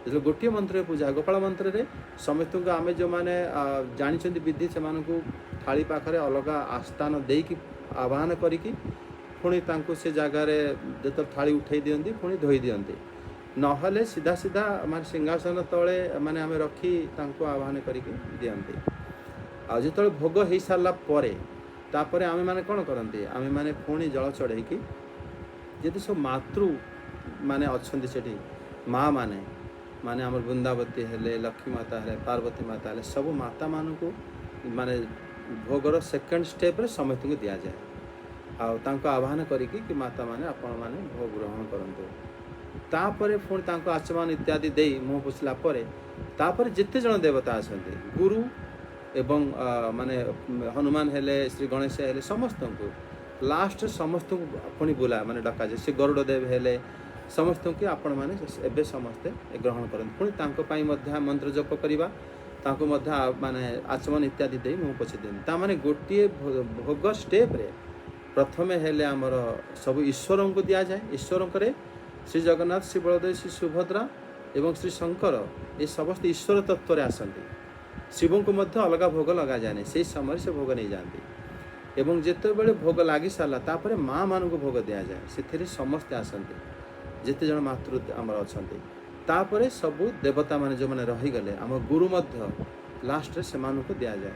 ଯେତେବେଳେ ଗୋଟିଏ ମନ୍ତ୍ରରେ ପୂଜା ଗୋପାଳ ମନ୍ତ୍ରରେ ସମସ୍ତଙ୍କୁ ଆମେ ଯେଉଁମାନେ ଜାଣିଛନ୍ତି ବିଧି ସେମାନଙ୍କୁ ଥାଳି ପାଖରେ ଅଲଗା ଆସ୍ଥାନ ଦେଇକି ଆହ୍ୱାନ କରିକି ପୁଣି ତାଙ୍କୁ ସେ ଜାଗାରେ ଯେତେବେଳେ ଥାଳି ଉଠାଇ ଦିଅନ୍ତି ପୁଣି ଧୋଇ ଦିଅନ୍ତି। ନହେଲେ ସିଧା ସିଧା ମାନେ ସିଂହାସନ ତଳେ ମାନେ ଆମେ ରଖି ତାଙ୍କୁ ଆହ୍ୱାନ କରିକି ଦିଅନ୍ତି। ଆଉ ଯେତେବେଳେ ଭୋଗ ହେଇସାରିଲା ପରେ ତାପରେ ଆମେମାନେ କ'ଣ କରନ୍ତି ଆମେମାନେ ପୁଣି ଜଳ ଚଢ଼େଇକି ଯେତେ ସବୁ ମାତୃ ମାନେ ଅଛନ୍ତି ସେଠି ମା ମାନେ ମାନେ ଆମର ବୃନ୍ଦାବତୀ ହେଲେ ଲକ୍ଷ୍ମୀ ମାତା ହେଲେ ପାର୍ବତୀ ମାତା ହେଲେ ସବୁ ମାତାମାନଙ୍କୁ ମାନେ ଭୋଗର ସେକେଣ୍ଡ ଷ୍ଟେପ୍ରେ ସମସ୍ତଙ୍କୁ ଦିଆଯାଏ। ଆଉ ତାଙ୍କୁ ଆହ୍ୱାନ କରିକି କି ମାତାମାନେ ଆପଣମାନେ ଭୋଗ ଗ୍ରହଣ କରନ୍ତୁ। ତାପରେ ପୁଣି ତାଙ୍କୁ ଆଚମାନ ଇତ୍ୟାଦି ଦେଇ ମୁହଁ ପୋଛିଲା ପରେ ତାପରେ ଯେତେ ଜଣ ଦେବତା ଅଛନ୍ତି ଗୁରୁ ଏବଂ ମାନେ ହନୁମାନ ହେଲେ ଶ୍ରୀ ଗଣେଶ ହେଲେ ସମସ୍ତଙ୍କୁ ଲାଷ୍ଟରେ ସମସ୍ତଙ୍କୁ ପୁଣି ବୁଲା ମାନେ ଡକାଯାଏ। ସେ ଗରୁଡ଼ ଦେବ ହେଲେ समस्त की आपण मैंने एवं समस्ते ग्रहण करते पुणी मंत्र जप करवा माने आचमन इत्यादि दे मुँह पोछि दिखाँ ताने गोटे भोग स्टेप रे प्रथमे हेले आमर सब ईश्वर को दि जाए ईश्वर श्री जगन्नाथ श्री बलदेव श्री सुभद्रा एवं श्री शंकर ये समस्त ईश्वर तत्व रे आसंती शिव को मध्य अलग भोग लगा जाए से समय से भोग नहीं जाती एवं जिते बड़े भोग लगी सारा तापर माँ मान को भोग दि जाए से समस्ते आसंती जिते जन मातृ आमर अच्छा तापर सबू देवता मान जो मैंने रहीगले आम गुरु लास्ट रे से दि जाए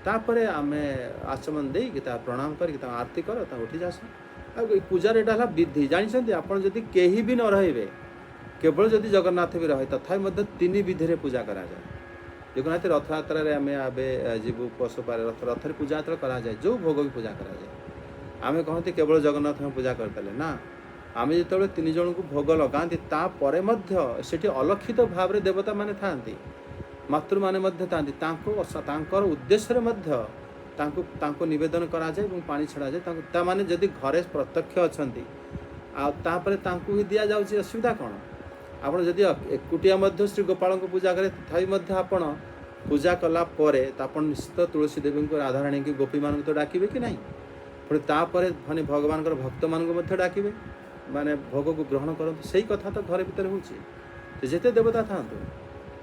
तापर आम आचमन दे प्रणाम कर आरती कर उठी जास पूजार यहाँ विधि जानते आपड़ जदि कहीं भी न रे केवल जदि जगन्नाथ भी रहे तथा तीन विधि पूजा करा जाए जगन्नाथ रथ यात्रा आम जीव पशुपाल रथ पूजा यात्रा कराए जो भोग भी पूजा कराए आम कहते केवल जगन्नाथ पूजा करते ना आम जो तीन जन को भोग लगाती से अलक्षित भाव में देवता माने था मातृ माने था उद्देश्य नवेदन कराए पानी छड़ा जाए माने जदि घरे प्रत्यक्ष अच्छा ही दि जाऊँगी असुविधा कौन आपड़ जदि एकुटिया श्री गोपाल को पूजा करें तथा आपण पूजा कला निश्चित तुलसी देवी को राधाराणी की गोपी मान तो डाकिबे कि नहीं पुणी तापर पुणी भगवान भक्त मान डाकिबे माने भोग को ग्रहण करते से कथा तो घर भीतर हो जिते देवता था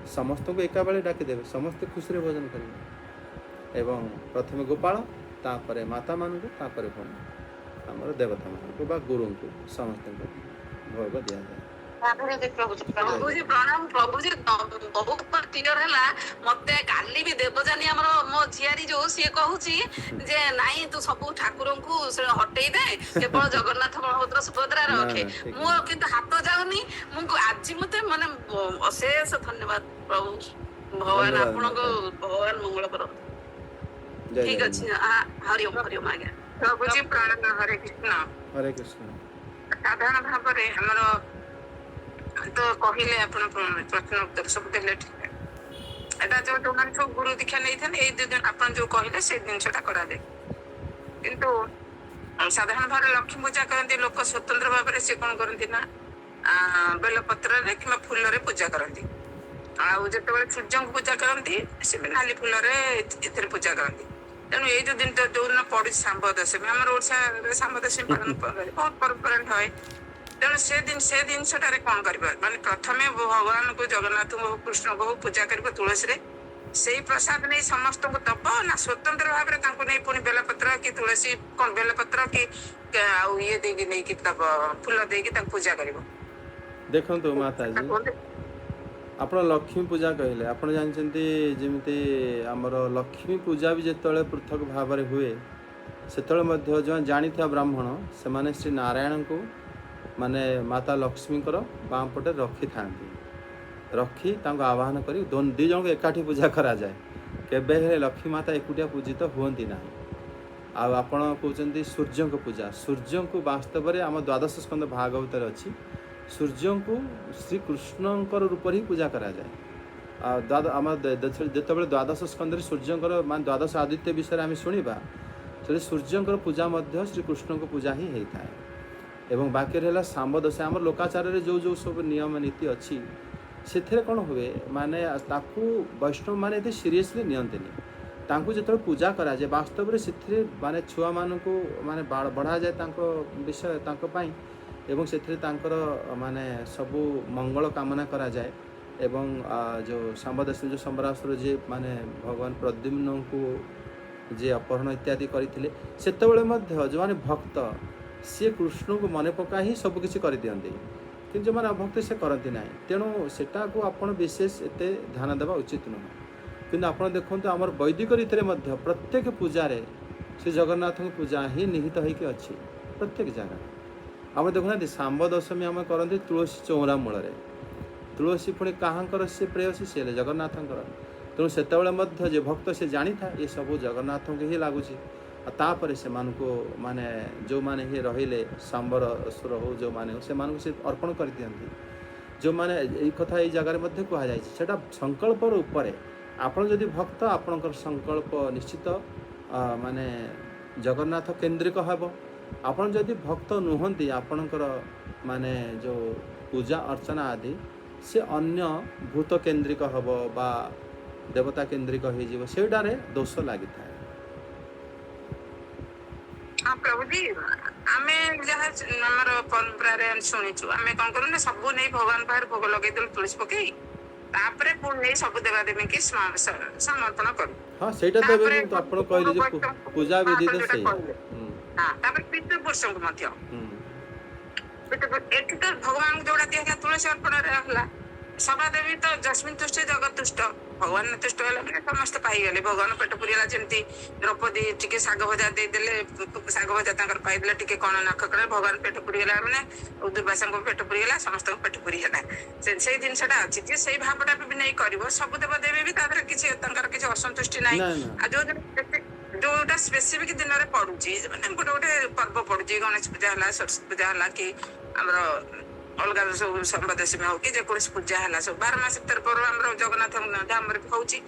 समस्त को एका बेले डाकिदेवे समस्ते खुशी भोजन करेंगे एवं प्रथम गोपाल तापर माता मान को तापर पुणी आमर देवता मान को गुरु को समस्त भोग दि जाए प्रभु जी प्रणाम प्रभु जी बहुत क्लियर है मत काली भी देवजानी हमर मो झियारी जो सी कहूची जे नाई तू सब ठाकुर को हटई दे केवल जगन्नाथ बलभद्र सुभद्रा रखे मो किंतु हाथ जाउनी मु आज मते माने अशेष धन्यवाद प्रभु भगवान आपण को भगवान मंगल करो ठीक अछि हरि ओम आज्ञा प्रभु जी प्रणाम हरे कृष्ण साधारण भाव रे हमर तो कहले आपण प्रश्न उत्तर सब देले ठीक एटा जो मन सब गुरु दीक्षा नहीं थे ए दिन आपण जो कहले से जिनसटा करा दे किंतु साधारण भाव लक्ष्मी पूजा करते लोक स्वतंत्र भाव से कौन करती ना बेलपत्र रे कि फूल रे पूजा करती आते सूर्य को पूजा करती से नाली फूल रे पूजा करती तेणु ये जो दिन जो दिन पड़ी सांब दशमी आम ओडा सांब दशमी पालन बहुत परम्परा है तेणु से दिन कौन कर माने प्रथमे भगवान को जगन्नाथ को कृष्ण को पूजा कर तुलसी रे से प्रसाद नहीं समस्त को दब ना स्वतंत्र भाव में नहीं पुणी बेलपत्र कि तुलसी कौन बेलपत्र कि ये देगी नहीं कि तब फूल देगी पूजा कर देखो तो माता जी आप लक्ष्मी पूजा कहले आप जानते जमी आमर लक्ष्मी पूजा भी जिते पृथक भाव में हुए से जो जानी था ब्राह्मण से श्री नारायण को माने माता लक्ष्मी बाम पटे रखी था रखी आह्वान कर दी जन को एकाठी पूजा करा जाए केबे लक्ष्मी माता एकुटिया पूजित हुंती ना आपण कहते सूर्य को पूजा सूर्य को वास्तव में आम द्वादश स्कंद भागवत अच्छी सूर्य को श्रीकृष्ण रूप ही पूजा करा जाए आम जो द्वादश स्कंद सूर्य मान द्वादश आदित्य विषय आम शुणा सूर्य पूजा श्रीकृष्ण को पूजा ही होता है एवं बाकी रहा सांब दशा आम लोकाचार जो जो सब नियम नीति अच्छी से कौन हुए माने ताकू वैष्णव माने ये सीरीयसली नियंतनी जो पूजा करा जाए वास्तव में से माने छुआ मान को माने बढ़ा जाए विषय एवं से माने सबू मंगल कामना करा जाए एवं जो सांब दशमी जो संबरासुर जी माने भगवान प्रद्युम्न को जे अपहरण इत्यादि करते से जो माने भक्त सी कृष्ण को मन पका ही सबकिछि कर दियंते कि जो मैंने अभक्त से करती ना तेणु सेटा को आपण विशेष एते ध्यान देवा उचित नुह कि आप देखो आमर वैदिक रीति प्रत्येक पूजा श्री जगन्नाथ पूजा ही निहित होइके अच्छी प्रत्येक जगह आम देखुना सांब दशमी आम करते तुलसी चौरा मूल तुलसी पुणी कहाँ सी प्रेयसी सी जगन्नाथंकर तेणु से जे भक्त से जानी था ये सब जगन्नाथ को ही लगुच तापर से माने जो माने ही रहिले सांबर सुर हो जो माने हो से अर्पण कर दियंती जो माने ये कथा ये जगह मध्य कह जाए संकल्प ऊपर आपण जदि भक्त आपणकर संकल्प निश्चित माने जगन्नाथ केन्द्रिक हेब आपण जदि भक्त नुहंती आपणकर माने जो पूजा अर्चना आदि से अन्य भूत केन्द्रिक हम बा देवता केन्द्रिक हो सेटारे दोष लगी था। हाँ प्रभु जी आम जहाँ आमर परंपरा शुणीचु आम कौन करूँ ना सब नहीं भगवान पाखे भोग लगे तुलसी पकई तापर पुणी नहीं सब देवादेवी की समर्पण करूँ। हाँ सेटा तो आपण कहले जे पूजा विधि तो सही हाँ तापर पितृपुरुष को मध्य एठी तो भगवान जोड़ा दिया तुलसी अर्पण रहला सभा देवी तो जस्मिन तुष्ट जगत तुष्ट भगवान तुष्ट है समस्त पाईगले भगवान पेट पुरीगला जमी द्रौपदी टी शाग भजा देदेले शाग भजा पाईदे टी कण नाक कड़े भगवान पेट पुरीगला मैंने दुर्वासा को पेट पुरीगला समस्त पेट पुरीगला से जिनसा अच्छी से भावटा भी नहीं कर सब देव देवी भी किसी असंतुष्टि ना जोटा स्पेसिफिक दिन में पड़ू मैंने गोटे गोटे पर्व पड़ू गणेश पूजा है सरस्वती पूजा है कि आमर अलग सब संवादसी में हो कि जेकोसी पूजा है सब 12 मास पर्व आम जगन्नाथ धाम होची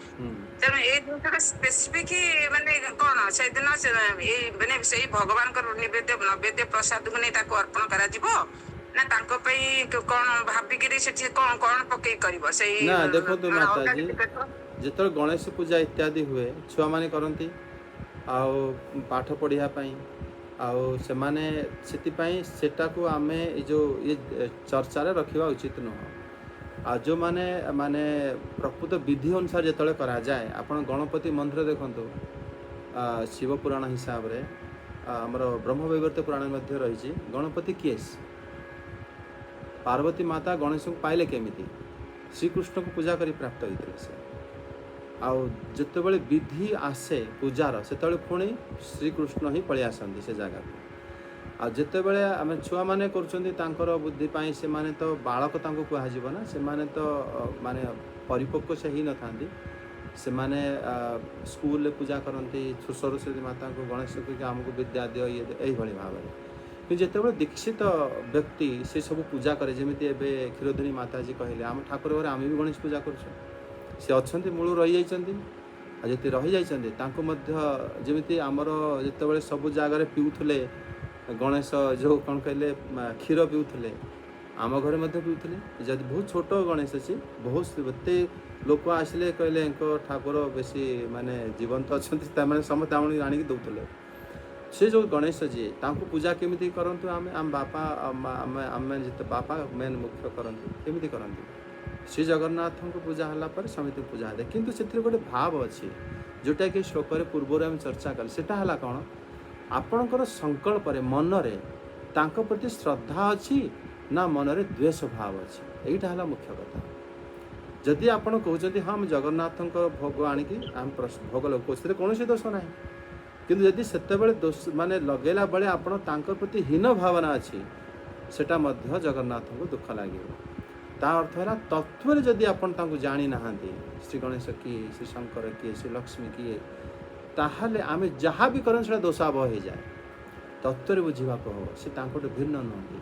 तेणु ये जिनसा स्पेसिफिक माने कौन से दिन माने से भगवान नैवेद्य नैवेद्य प्रसाद को नहीं अर्पण करा ना कौन भाविकी कौन कौन पकई कर ना देखो तो माता जी जिते गणेश पूजा इत्यादि हुए छुआ माने करती पाठ पढ़िया आउ से माने सेटा को आमे जो ये चर्चा रे रखिबा उचित नुह। जो माने माने प्रकृत विधि अनुसार जिते करा जाए आपण गणपति मंत्र देखंतु शिव पुराण हिसाब रे हमर ब्रह्मवैवर्त पुराण मध्य रही गणपति केस पार्वती माता गणेश को पाइले केमिति श्रीकृष्ण को पूजा करी प्राप्त होते से आउ जिते बड़े विधि आसे पूजार से पुणी श्रीकृष्ण ही पलि आसती से जगह को आ जिते बड़े आम छुआ मैंने कर बुद्धि से माने तो बालक कह ना से माने तो माने परिपक्व से ही न था से माने स्कूल पूजा करती सरस्वती माता को गणेश को आमको विद्या दियो ये भाव में कि जिते दीक्षित व्यक्ति से सब पूजा करे जमी एवं क्षीरोधिनी माता जी कहले आम ठाकुर घर आम भी गणेश पूजा कर सी अच्छा मूल रही जाती जी रही जाती आमर जिते सब जगार पीऊले गणेश जो कौन कहले क्षीर पीऊले आम घर पीऊले जब बहुत छोट गणेश अच्छी बहुत एत लोक आसिले कहले ठाकुर बेसी माने जीवंत अच्छा समस्त आनिक दौले से जो गणेश जी पूजा केमी करतु आम बापा आम जिते बापा मेन मुख्य करती केमी करती श्री जगन्नाथ को पूजा है समिति पूजा है किंतु से गोटे भाव अच्छी जोटा कि श्लोक पूर्व आम चर्चा कल सेटा है कौन आपणकर संकल्प मनरे तांको प्रति श्रद्धा अच्छी ना मनरे द्वेष भाव अच्छी यहीटा है मुख्य कथा जदि आपड़ कहते हाँ जगन्नाथ भोग आणिकी आम भोग लगो कौन दोष ना किंतु यदि सेतेबेले दोष माने लगेला बेले आपण तांकर प्रति हीन भावना अच्छी सेटा मध्य जगन्नाथ को दुख लगे ता अर्थ है तत्व जदि आपण जानी ना श्री गणेश किए श्री शंकर किए श्री लक्ष्मी किए ताहले आम जहाँ भी करें से दोषावह हो जाए तत्व बुझा हम से भिन्न नुहति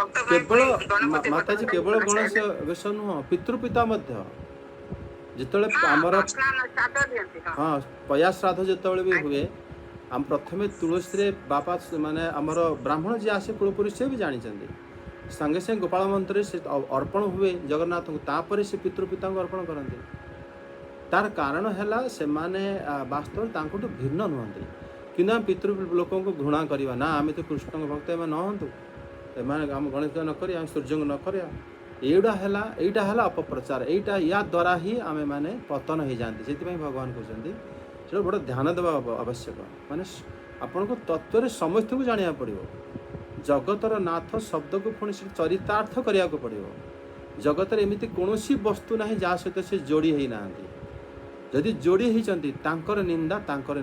केवल माताजी केवल गणेश बेश नुह पितृपिता जिते आमर हाँ पया श्राद्ध जिते भी हुए आम प्रथमे तुलसी रे बापा माने आमर ब्राह्मण जी आसे कुलपुरी से भी जानी संगे संगे गोपाल मंत्र से अर्पण हुए जगन्नाथ को तापर से पितृपिता को अर्पण करते तार कारण है से माने वास्तव तांको भिन्न नुहति कि पितृ लोक को घृणा करवा ना आम तो कृष्ण भक्त एम न हूँ आम गणेश न कर सूर्य को न कर यहीटा है अपप्रचार यहीटा या द्वारा ही आम मैंने पतन हो जाती से भगवान कहते जो बड़ा ध्यान देवा आवश्यक माने आपण को तत्व समस्त को जाना पड़ो जगतर नाथ शब्द को पुणी चरितार्थ करने को पड़ो जगत एमती कौन वस्तु ना जहाँ सहित से जोड़ी ही ना जदि जोड़ी होती निंदा हो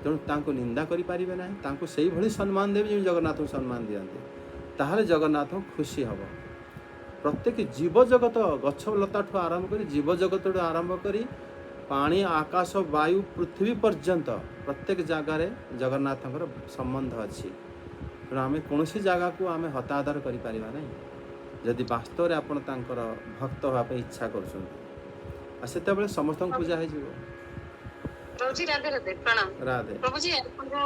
तेणु निंदा करें ना से भाई सम्मान देवी जगन्नाथ को सम्मान दिखाते ताहले जगन्नाथ खुशी हम प्रत्येक जीव जगत गछ लता ठू आरंभ कर जीव जगत आरंभ कर पानी आकाश वायु पृथ्वी पर्यंत प्रत्येक जगार जगन्नाथ संबंध अच्छी तेणु आम कौन जगह को आम हतादर करें ना जदि वास्तव में आपड़ भक्त हाँपे इच्छा कर समस्त पूजा हो प्रभु जी राधे राधे प्रणाम। राधे। प्रभु जी आपण जो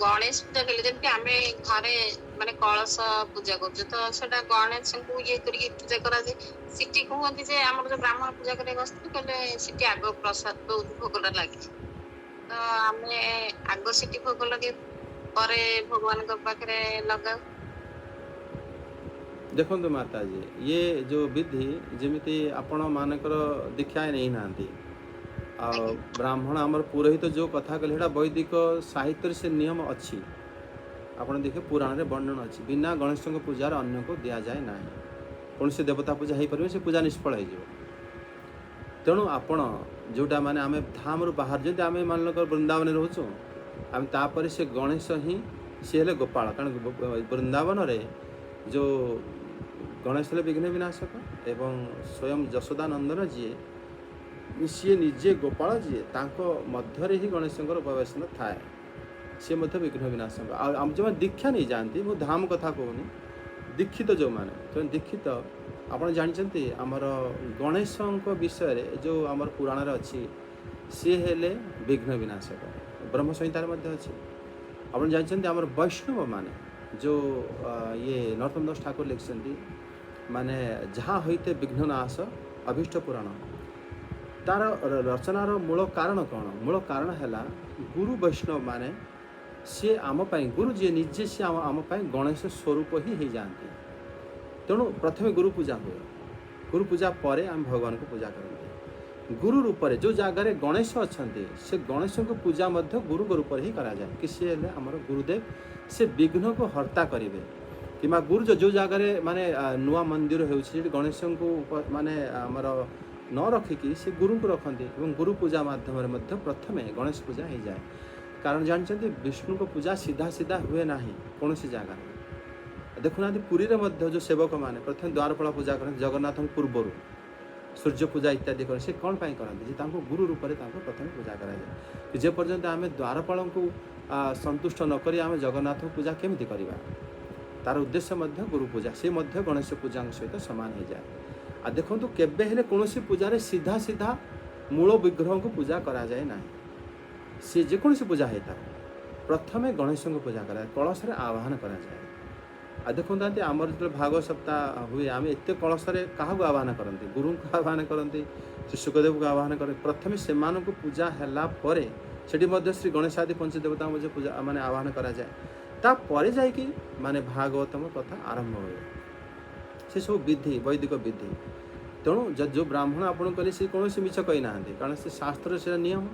गणेश पूजा कले जेमति आमे घरे माने कलश पूजा करछु तो सेटा गणेश को ये करी पूजा करा जे सिटी कहंती जे हमर जो ब्राह्मण पूजा करे गस्त कले सिटी आगो प्रसाद तो भोगला लागे तो आमे आगो सिटी भोग लगे परे भगवान के पाखरे लगा। देखो माता जी ये जो विधि जमीती आपण मानकर दीक्षा नहीं नांती आ ब्राह्मण आमर पुरोहित जो कथा कहले वैदिक साहित्य से नियम अच्छी आपन देखे पुराण रे वर्णन अच्छी बिना गणेश पूजार अन्य को दिया जाए ना कौन से देवता पूजा हो पारे से पूजा निष्फल हो तेणु आपण जोटा माने आमे धाम रु बाहर जदि आमे मान लो वृंदावन रोचु आम तापर से गणेश ही सी हेले गोपाल कारण वृंदावन रे जो गणेश हेले विघ्न विनाशक एवं स्वयं यशोदानंदन जी सी निजे गोपाल जी मध्य ही गणेश उपवेशन थाए सी विघ्न विनाशक आम जो दीक्षा नहीं जानती मु धाम कथा कहूनी दीक्षित जो माने तो दीक्षित आप जानते आमर गणेश विषय जो आमर पुराण अच्छी सी हेले विघ्न विनाशक ब्रह्म संहितार मध्य अच्छी आप जानते आमर वैष्णव माने जो ये नरोत्तम दास ठाकुर लिखिं माने जहाँ होते विघ्न नाश अभीष्ट पुराण तार रचनार मूल कारण कौन मूल कारण है गुरु वैष्णव माने सी आम गुरु जी निजे सी आम गणेश स्वरूप ही हो जाती तेणु प्रथम गुरु पूजा हुए गुरु पूजा पर आम भगवान को पूजा करते गुरु रूप में जो जगार गणेश अच्छा से गणेश को पूजा गुरु रूप ही करा जाए कि सी आमर गुरुदेव से विघ्न को हर्ता करेंगे कि गुरु जो जगार माने नुआ मंदिर हो गणेश को माने आमर न रखिकी से गुरु को रखती गुरु पूजा मध्यम प्रथम गणेश पूजा हो जाए कारण जानते विष्णु को पूजा सीधा सीधा हुए ना कौन सी जगह देखुना पुरी जो सेवक मैंने प्रथम द्वारपाल पूजा करते जगन्नाथ पूर्वर सूर्य पूजा इत्यादि कर से कौन पाई करते गुरु रूप में प्रथम पूजा कराए जे पर्यंत आम द्वारपाल को संतुष्ट नक आम जगन्नाथ पूजा केमी करवा तार उद्देश्य गुरु पूजा सी गणेश पूजा सहित सामान हो जाए आ देखो केबे हेले कौन पूजा सीधा सीधा मूल विग्रह को पूजा करा जाए ना सी जेकोसी पूजा होता प्रथम गणेश को पूजा कराए कलश आवाहन करा जाए आ देखो आमर जो भाग सप्ताह हुए आम एत कलश क्या आह्वान करते गुरु को आह्वान करते श्री सुखदेव को आह्वान करते प्रथम से पूजा है श्री गणेश आदि पंचदेवता पूजा माने आह्वान करा जाए तापर जाकि माने भागवतम कथा आरंभ हुए से सब विधि वैदिक विधि तेणु जो ब्राह्मण आपन कले से कौन मिछ कही ना कारण से शास्त्र से नियम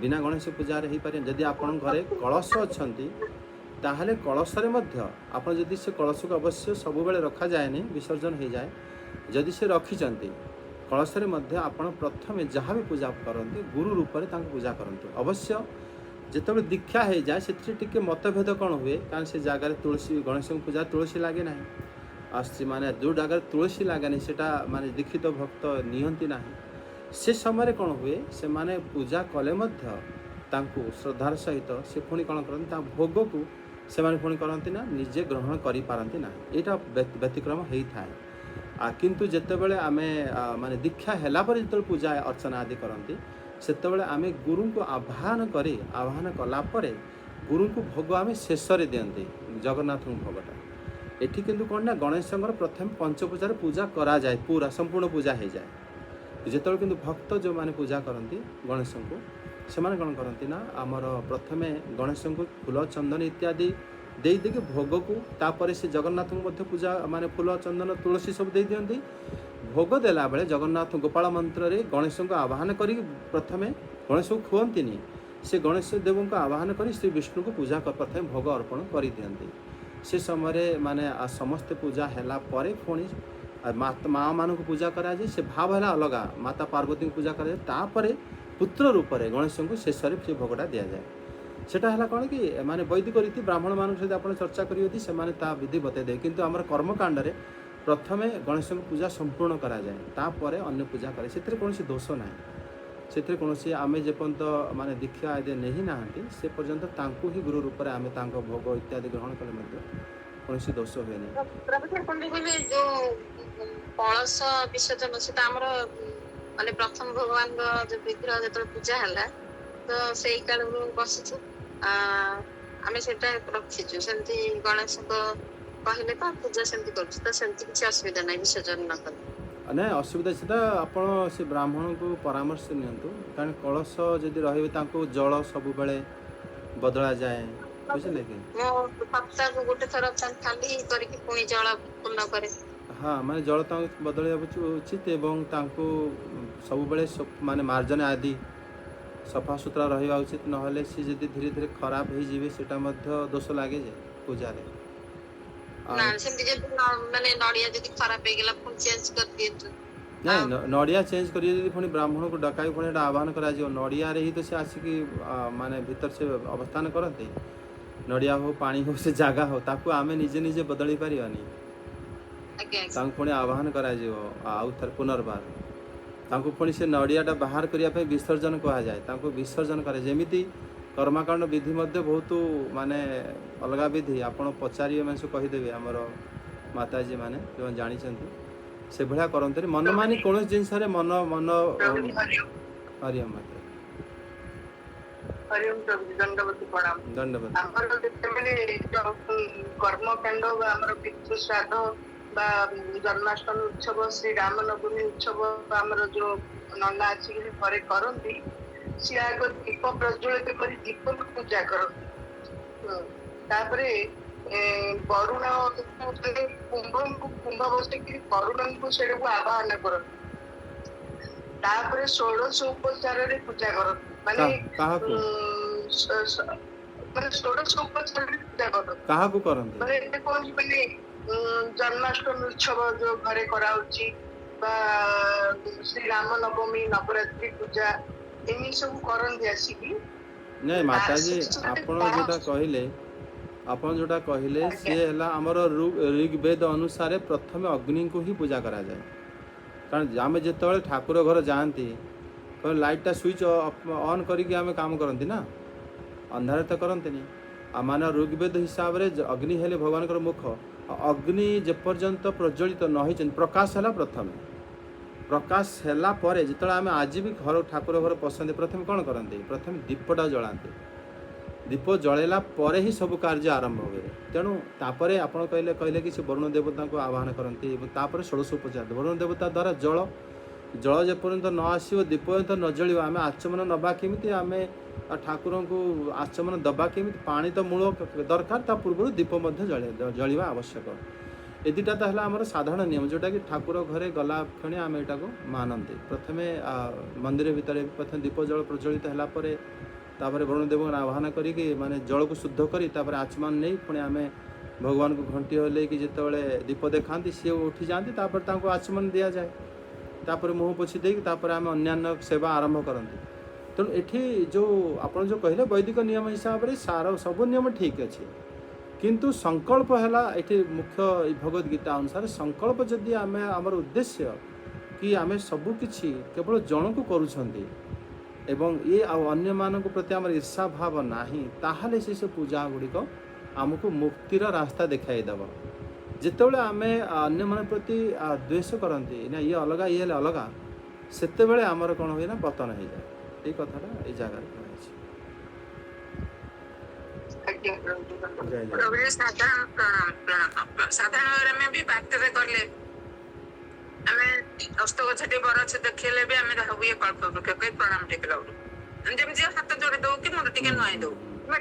बिना गणेश पूजा हो पारे जदि आपन घरे कलश अच्छी ताहले कलश आप जदि से कलश को अवश्य सब बेले रखा जाए नहीं विसर्जन हो जाए जदि से रखिंट कलश आपड़ प्रथम जहाँ भी पूजा करते गुरु रूप में पूजा करते अवश्य जिते दीक्षा हो जाए से मतभेद कौन हुए कारण से जगार तुलसी गणेश पूजा तुलसी लगे ना माने जो जगह तुलसी लगे से माने दीक्षित भक्त नियंती ना से समय कौन हुए से माने पूजा कले श्रद्धार सहित से पुणी कौन करते भोग को से पुणी करती ना निजे ग्रहण करि पारंती ना यहाँ व्यतिक्रम होता है किंतु जितेबले आमे माने दीक्षा हैला पर जो पूजा अर्चना आदि करती से आमे गुरु को आह्वान कला परे गुरु को भोग आमे शेष दियंती जगन्नाथ भोगटा एठी किंतु कौन ना गणेश प्रथम पंचपूजार पूजा करा जाए पूरा संपूर्ण पूजा हो जाए जिते किंतु भक्त जो माने पूजा करती गणेश को से कौन करती ना आमर प्रथमे गणेश को फूल चंदन इत्यादि दे देके भोग को तापर से जगन्नाथ को पूजा माने फूल चंदन तुलसी सब दे दियंती भोग देला बेले जगन्नाथ गोपाल मंत्र रे गणेश को आह्वान करी प्रथमे गणेश को खुअंती से गणेश देव को आह्वान करी श्री विष्णु को पूजा प्रथम भोग अर्पण कर दियंती से समय माने समस्त पूजा हैला परे पुणी माँ मान को पूजा करा जाए से भाव है अलग माता पार्वती को पूजा करा जाए पुत्र रूप में गणेश को शेष से भोगटा दि जाए सेटा है कौन कि माने वैदिक रीति ब्राह्मण मान सहित आप चर्चा करेंगे से विधि बतई किंतु आम कर्मकांड में प्रथमे गणेश को पूजा संपूर्ण करा जाए तापर अन्य पूजा करे से कौन दोष ना से कौन आम जेपर्यंत माने दीक्षा आदि नहीं ना से पर्यंत ही गुरु रूप में आम भोग इत्यादि ग्रहण कले कौन दोष हुए नहीं जो कलश विसर्जन से माने प्रथम भगवान जो विग्रह जो पूजा है ତ ସେଇ କାଳରୁ ବସିଛୁ। ଆମେ ସେଟା ରଖିଛୁ ସେମିତି ଗଣେଶଙ୍କ କହିଲେ ତ ପୂଜା ସେମିତି କରୁଛୁ, ତ ସେମିତି କିଛି ଅସୁବିଧା ନାହିଁ ବିସର୍ଜନ ନ କଲେ। ନାଇଁ ଅସୁବିଧା ସେଟା ଆପଣ ସେ ବ୍ରାହ୍ମଣଙ୍କୁ ପରାମର୍ଶ ନିଅନ୍ତୁ, କାରଣ କଳସ ଯଦି ରହିବେ ତାଙ୍କୁ ଜଳ ସବୁବେଳେ ବଦଳା ଯାଏ, ବୁଝିଲେ କି? ମୁଁ ସପ୍ତାହକୁ ଗୋଟେ ଥର ଖାଲି କରିକି ପୁଣି ଜଳ ପୂର୍ଣ୍ଣ କରେ। ହଁ ମାନେ ଜଳ ତାଙ୍କୁ ବଦଳାଇବା ଉଚିତ ଏବଂ ତାଙ୍କୁ ସବୁବେଳେ ମାନେ ମାର୍ଜନା ଆଦି ସଫାସୁତୁରା ରହିବା ଉଚିତ, ନହେଲେ ସେ ଯଦି ଧୀରେ ଧୀରେ ଖରାପ ହେଇଯିବେ ସେଟା ମଧ୍ୟ ଦୋଷ ଲାଗେ ଯେ ପୂଜାରେ। ନା ସେମିତି ଯଦି ମାନେ ନଡିଆ ଯଦି ଖରାପ ହେଇଗଲା ପୁଣି ଚେଞ୍ଜ କରିଦିଅନ୍ତୁ। ନାଇଁ ନଡ଼ିଆ ଚେଞ୍ଜ କରିବେ ଯଦି ପୁଣି ବ୍ରାହ୍ମଣକୁ ଡକାଇ ପୁଣି ଏଇଟା ଆହ୍ୱାନ କରାଯିବ। ନଡ଼ିଆରେ ହିଁ ତ ସେ ଆସିକି ମାନେ ଭିତରେ ସେ ଅବସ୍ଥାନ କରନ୍ତି। ନଡ଼ିଆ ହଉ ପାଣି ହଉ ସେ ଜାଗା ହଉ ତାକୁ ଆମେ ନିଜେ ନିଜେ ବଦଳେଇ ପାରିବାନି। ତାଙ୍କୁ ପୁଣି ଆହ୍ୱାନ କରାଯିବ ଆଉ ଥରେ ପୁନର୍ବାର। ତାଙ୍କୁ ପୁଣି ସେ ନଡ଼ିଆଟା ବାହାର କରିବା ପାଇଁ ବିସର୍ଜନ କୁହାଯାଏ। ତାଙ୍କୁ ବିସର୍ଜନ କରେ ଯେମିତି କର୍ମକାଣ୍ଡ ବିଧି ମଧ୍ୟ ବହୁତ ମାନେ ଅଲଗା ବିଧି। ଆପଣ ପଚାରିବେ ମାନେ ସେ କହିଦେବେ, ଆମର ମାତାଜୀ ମାନେ ଯେଉଁମାନେ ଜାଣିଛନ୍ତି ସେଭଳିଆ କରନ୍ତିନି। ମନ ମାନି କୌଣସି ଜିନିଷରେ ମନ ହରିଓମ ମାତା ହରିଓମ ପ୍ରଭୁ ଦଣ୍ଡବତ ପ୍ରଣାମ। ଦଣ୍ଡବତ। ଆମର ଯେତେବେଳେ କର୍ମକାଣ୍ଡ ବା ଆମର ପିତୃ ଶ୍ରାଦ୍ଧ ବା ଜନ୍ମାଷ୍ଟମୀ ଉତ୍ସବ, ଶ୍ରୀ ରାମ ନବମୀ ଉତ୍ସବ ଆମର ଯୋଉ ନନା ଆସିକି ଘରେ କରନ୍ତି, ସିଏ ଆଗ ଦୀପ ପ୍ରଜ୍ୱଳିତ କରି ଦୀପକୁ ପୂଜା କରନ୍ତି। ତାପରେ ବରୁଣ କୁମ୍ଭ ବସିକି ବରୁଣଙ୍କୁ ସେଟାକୁ ଆବାହନ କରନ୍ତି। ତାପରେ 16 ଉପଚାରରେ ପୂଜା କରନ୍ତି। ମାନେ କାହାକୁ ମାନେ 16 ଉପଚାରରେ ପୂଜା କରନ୍ତି। କାହାକୁ କରନ୍ତି? ମାନେ ଏବେ କୌଣସି ମାନେ ଜନ୍ମାଷ୍ଟମୀ ଉତ୍ସବ ଯୋଉ ଘରେ କରାହଉଛି ବା ଶ୍ରୀ ରାମ ନବମୀ, ନବରାତ୍ରି ପୂଜା ଏମିତି ସବୁ କରନ୍ତି ଆସିକି। ନାଇଁ ମାତାଜୀ ଆପଣ ଯୋଉଟା କହିଲେ ସିଏ ହେଲା ଆମର ଋଗ୍ବେଦ ଅନୁସାରେ ପ୍ରଥମେ ଅଗ୍ନିଙ୍କୁ ହିଁ ପୂଜା କରାଯାଏ। କାରଣ ଆମେ ଯେତେବେଳେ ଠାକୁର ଘର ଯାଆନ୍ତି ଲାଇଟ୍ଟା ସୁଇଚ୍ ଅନ୍ କରିକି ଆମେ କାମ କରନ୍ତି ନା, ଅନ୍ଧାରରେ ତ କରନ୍ତିନି। ମାନେ ଋଗ୍ବେଦ ହିସାବରେ ଅଗ୍ନି ହେଲେ ଭଗବାନଙ୍କର ମୁଖ। ଅଗ୍ନି ଯେପର୍ଯ୍ୟନ୍ତ ପ୍ରଜ୍ୱଳିତ ନ ହେଇଛନ୍ତି, ପ୍ରକାଶ ହେଲା ପ୍ରଥମେ। ପ୍ରକାଶ ହେଲା ପରେ ଯେତେବେଳେ ଆମେ ଆଜି ବି ଠାକୁର ଘର ପଶନ୍ତି, ପ୍ରଥମେ କ'ଣ କରନ୍ତି? ପ୍ରଥମେ ଦୀପଟା ଜଳାନ୍ତି। ଦୀପ ଜଳେଇଲା ପରେ ହିଁ ସବୁ କାର୍ଯ୍ୟ ଆରମ୍ଭ ହୁଏ। ତେଣୁ ତାପରେ ଆପଣ କହିଲେ କି ସେ ବରୁଣ ଦେବତାଙ୍କୁ ଆହ୍ୱାନ କରନ୍ତି ଏବଂ ତାପରେ 16 ଉପଚାର। ବରୁଣ ଦେବତା ଦ୍ୱାରା ଜଳ ଯେପର୍ଯ୍ୟନ୍ତ ନ ଆସିବ, ଦୀପ ଯେପର୍ଯ୍ୟନ୍ତ ନ ଜଳିବ, ଆମେ ଆଚମନ ନେବା କେମିତି? ଆମେ ଠାକୁରଙ୍କୁ ଆଚମନ ଦେବା କେମିତି? ପାଣି ତ ମୂଳ ଦରକାର, ତା ପୂର୍ବରୁ ଦୀପ ମଧ୍ୟ ଜଳିବା ଆବଶ୍ୟକ। ଏ ଦୁଇଟା ତ ହେଲା ଆମର ସାଧାରଣ ନିୟମ, ଯେଉଁଟାକି ଠାକୁର ଘରେ ଗଲା କ୍ଷଣି ଆମେ ଏଇଟାକୁ ମାନନ୍ତି। ପ୍ରଥମେ ମନ୍ଦିର ଭିତରେ ପ୍ରଥମେ ଦୀପ ଜଳ ପ୍ରଜ୍ୱଳିତ ହେଲା ପରେ ତାପରେ ବରୁଣ ଦେବଙ୍କୁ ଆହ୍ୱାନ କରିକି ମାନେ ଜଳକୁ ଶୁଦ୍ଧ କରି ତାପରେ ଆଚମନ ନେଇ ପୁଣି ଆମେ ଭଗବାନଙ୍କୁ ଘଣ୍ଟି ହଲେଇକି ଯେତେବେଳେ ଦୀପ ଦେଖାନ୍ତି ସିଏ ଉଠିଯାଆନ୍ତି। ତାପରେ ତାଙ୍କୁ ଆଚମନ ଦିଆଯାଏ। ତାପରେ ମୁହଁ ପୋଛି ଦେଇକି ତାପରେ ଆମେ ଅନ୍ୟାନ୍ୟ ସେବା ଆରମ୍ଭ କରନ୍ତି। ତେଣୁ ଏଠି ଯେଉଁ ଆପଣ ଯେଉଁ କହିଲେ ବୈଦିକ ନିୟମ ହିସାବରେ ସବୁ ନିୟମ ଠିକ୍ ଅଛି, କିନ୍ତୁ ସଂକଳ୍ପ ହେଲା ଏଠି ମୁଖ୍ୟ ଭଗବତ ଗୀତା ଅନୁସାରେ। ସଂକଳ୍ପ ଯଦି ଆମର ଉଦ୍ଦେଶ୍ୟ କି ଆମେ ସବୁକିଛି କେବଳ ଜଣକୁ କରୁଛନ୍ତି ଏବଂ ଇଏ ଆଉ ଅନ୍ୟମାନଙ୍କ ପ୍ରତି ଆମର ଈର୍ଷା ଭାବ ନାହିଁ, ତାହେଲେ ସେ ପୂଜା ଗୁଡ଼ିକ ଆମକୁ ମୁକ୍ତିର ରାସ୍ତା ଦେଖାଇ ଦେବ। ଯେତେବେଳେ ଆମେ ଅନ୍ୟମାନଙ୍କ ପ୍ରତି ଦ୍ୱେଷ କରନ୍ତି, ନା ଇଏ ଅଲଗା ଇଏ ହେଲେ ଅଲଗା, ସେତେବେଳେ ଆମର କ'ଣ ହୁଏ ନା ପତନ ହେଇଯାଏ। ଏଇ କଥାଟା ଏଇ ଜାଗାରେ କୁହାଯାଇଛି। ସାଧାରଣ ଆମେ ବି ବାଟରେ ଗଲେ ଆମେ ଅସ୍ତ ଗଛଟି ବରଛ ଦେଖେଇଲେ ବି ଆମେ ଇଏ କଳ୍ପ ବୃକ୍ଷ ପ୍ରଣାମ ଟିକେ ଲଉ, ଯେମିତି ହାତ ଯୋଡି ଦଉ କି ମୁଣ୍ଡ ଟିକେ ନୁଆଇଁ ଦଉ।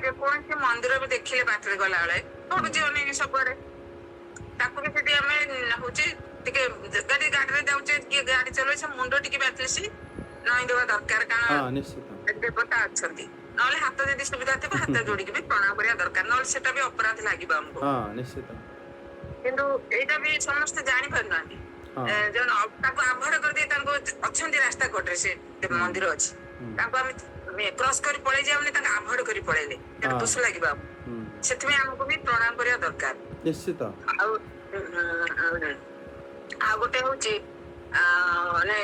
ଯେକୌଣସି ମନ୍ଦିର ବି ଦେଖିଲେ ବାଟରେ ଗଲା ବେଳେ ପଡୁଛି ଅନେକ ସବୁଆଡେ, ତାକୁ ବି ସେଠି ଆମେ ହଉଛି ଟିକେ ଗାଡିରେ ଯାଉଛେ କିଏ ଗାଡି ଚଲଉଛି ମୁଣ୍ଡ ଟିକେ ବାଟଲେସି ନଇଁ ଦେବା ଦରକାର, କାରଣ ଦେବତା ଅଛନ୍ତି। ନହେଲେ ହାତ ଯଦି ସୁବିଧା ଥିବ ହାତ ଯୋଡିକି ବି ପ୍ରଣାମ କରିବା ଦରକାର, ନହେଲେ ସେଟା ବି ଅପରାଧ ଲାଗିବ ଆମକୁ। କିନ୍ତୁ ଏଇଟା ବି ସମସ୍ତେ ଜାଣିପାରୁନାହାନ୍ତି। ତାଙ୍କୁ ଆଭଏଡ କରିଦେଇ ତାଙ୍କୁ ଅଛନ୍ତି ରାସ୍ତା କଡରେ ସେ ମନ୍ଦିର ଅଛି, ତାଙ୍କୁ ଆମେ କ୍ରସ କରି ପଳେଇ ଯାଉନି, ତାଙ୍କୁ ଆଭଏଡ କରି ପଳେଇଲେ ସେଟା ଦୋଷ ଲାଗିବ ଆମକୁ। ସେଥିପାଇଁ ଆମକୁ ବି ପ୍ରଣାମ କରିବା ଦରକାର ନିଶ୍ଚିତ। ଆଉ ଗୋଟେ ହଉଛି ମାନେ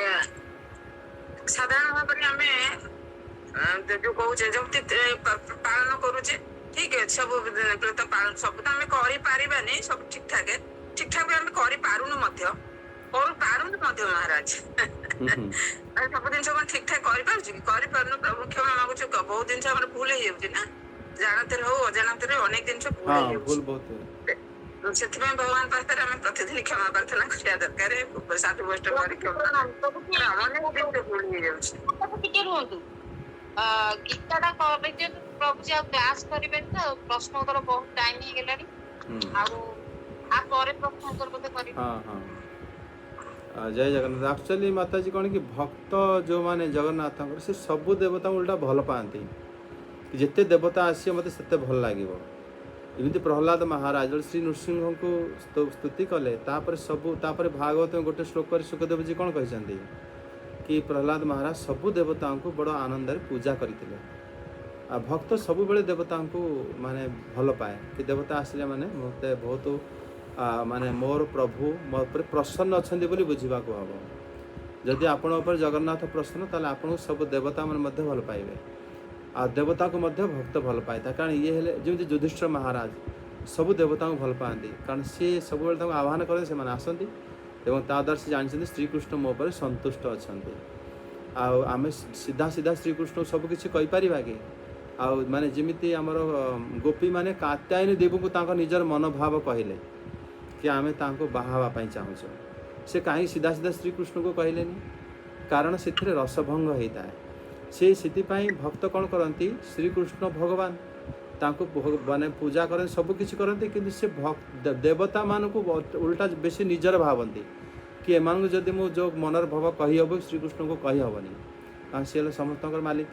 ସାଧାରଣ ଭାବରେ ଆମେ ଯୋଉ କହୁଛେ ଯେମିତି ପାଳନ କରୁଛେ ଠିକ ଅଛି, ସବୁ ସବୁ ତ ଆମେ କରିପାରିବାନି, ସବୁ ଠିକ ଠାକ ବି ଆମେ କରିପାରୁନୁ ମଧ୍ୟ ମହାରାଜ। ସବୁ ଜିନିଷ କଣ ଠିକ ଠାକ କରିପାରୁଛି କି କରିପାରୁନୁ ପ୍ରଭୁ କ୍ଷମା ମାଗୁଛୁ ବହୁତ ଜିନିଷ ଆମର ଭୁଲ ହେଇଯାଉଛି ନା ଜାଣତରେ ହଉ ଅଜାଣତରେ ଅନେକ ଜିନିଷ ଭୁଲ हाँ ହେଇଯାଉଛି भूल बहुत है। ସେଥିପାଇଁ ଭଗବାନ ପାଖରେ ଆମେ ପ୍ରତିଦିନ କ୍ଷମା ପ୍ରାର୍ଥନା କରିବା ଦରକାର ସାଧୁ ବୈଷ୍ଠ କରି କ୍ଷମା ଅନେକ ଜିନିଷ ଭୁଲ ହେଇଯାଉଛି ଟିକେ ରୁହନ୍ତୁ ଗୀତାଟା କବେ ଯେ ପ୍ରଭୁଜୀ ଆଉ କ୍ଲାସ କରିବେନି ତ ପ୍ରଶ୍ନ ଉତ୍ତର ବହୁତ ଟାଇମ ହେଇଗଲାଣି ଆଉ ଆ ପରେ ପ୍ରଶ୍ନ ଉତ୍ତର ବୋଧେ କରିବେ हाँ हाँ जय जगन्नाथ एक्चुअली माता जी कौन कि भक्त जो माने जगन्नाथ से सबू देवता उल्टा भल पाती जिते देवता आसी मत से भल लगे एमती प्रहलाद महाराज श्री नृसिंह को स्तुति कले सबू भागवत में गोटे श्लोक सुखदेव जी कौन कहते कि प्रहलाद महाराज सबू देवता को बड़ आनंद पूजा करते भक्त सबु बेले देवता को माने भल पाए कि देवता आसिले माने मत बहुत माने मोर प्रभु मो पर प्रसन्न अच्छा बोली बुझा हम जदि आपण ऊपर जगन्नाथ प्रसन्न ताले आपण सब देवता मन मध्य भल पाइबे आ देवता को मध्य भक्त भल पाए कारण ये हेले जमी युधिष्ठिर महाराज सबु देवता को भल पाती कारण सी सब आह्वान करें से आसती एवं ताद्वारा से जानते श्रीकृष्ण मो पर संतुष्ट अच्छा आम सीधा सीधा श्रीकृष्ण सबकि कहीपर कि आउ माने जमीती आमर गोपी माने कात्यायनी देवी को तांको निजर मनोभाव कहले कि आमे तांको बाहावाई चाहूँ से कहीं सीधा सीधा श्रीकृष्ण को कहलेनी कारण से रसभंग होता है से भक्त कौन करती श्रीकृष्ण भगवान तांको माने पूजा करें सबकि करती कि से देवता मान को उल्टा बेसी निजर भावती कि एम जदि मु जो मनर भाव कहीहब श्रीकृष्ण को कहीहबनी कारण सी समस्त मालिक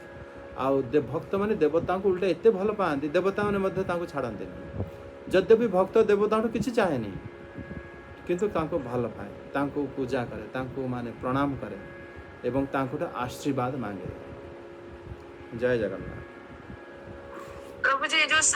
आउ भक्त माने देवता को उल्टा एत भल पाती देवता मैंने छाड़ते जद्यपि भक्त देवता किसी चाहे नहीं किंतु तांको भल पाए तांको पूजा करे तांको माने प्रणाम करे एवं तांको आशीर्वाद मांगे जय जगन्नाथ प्रभु जी जो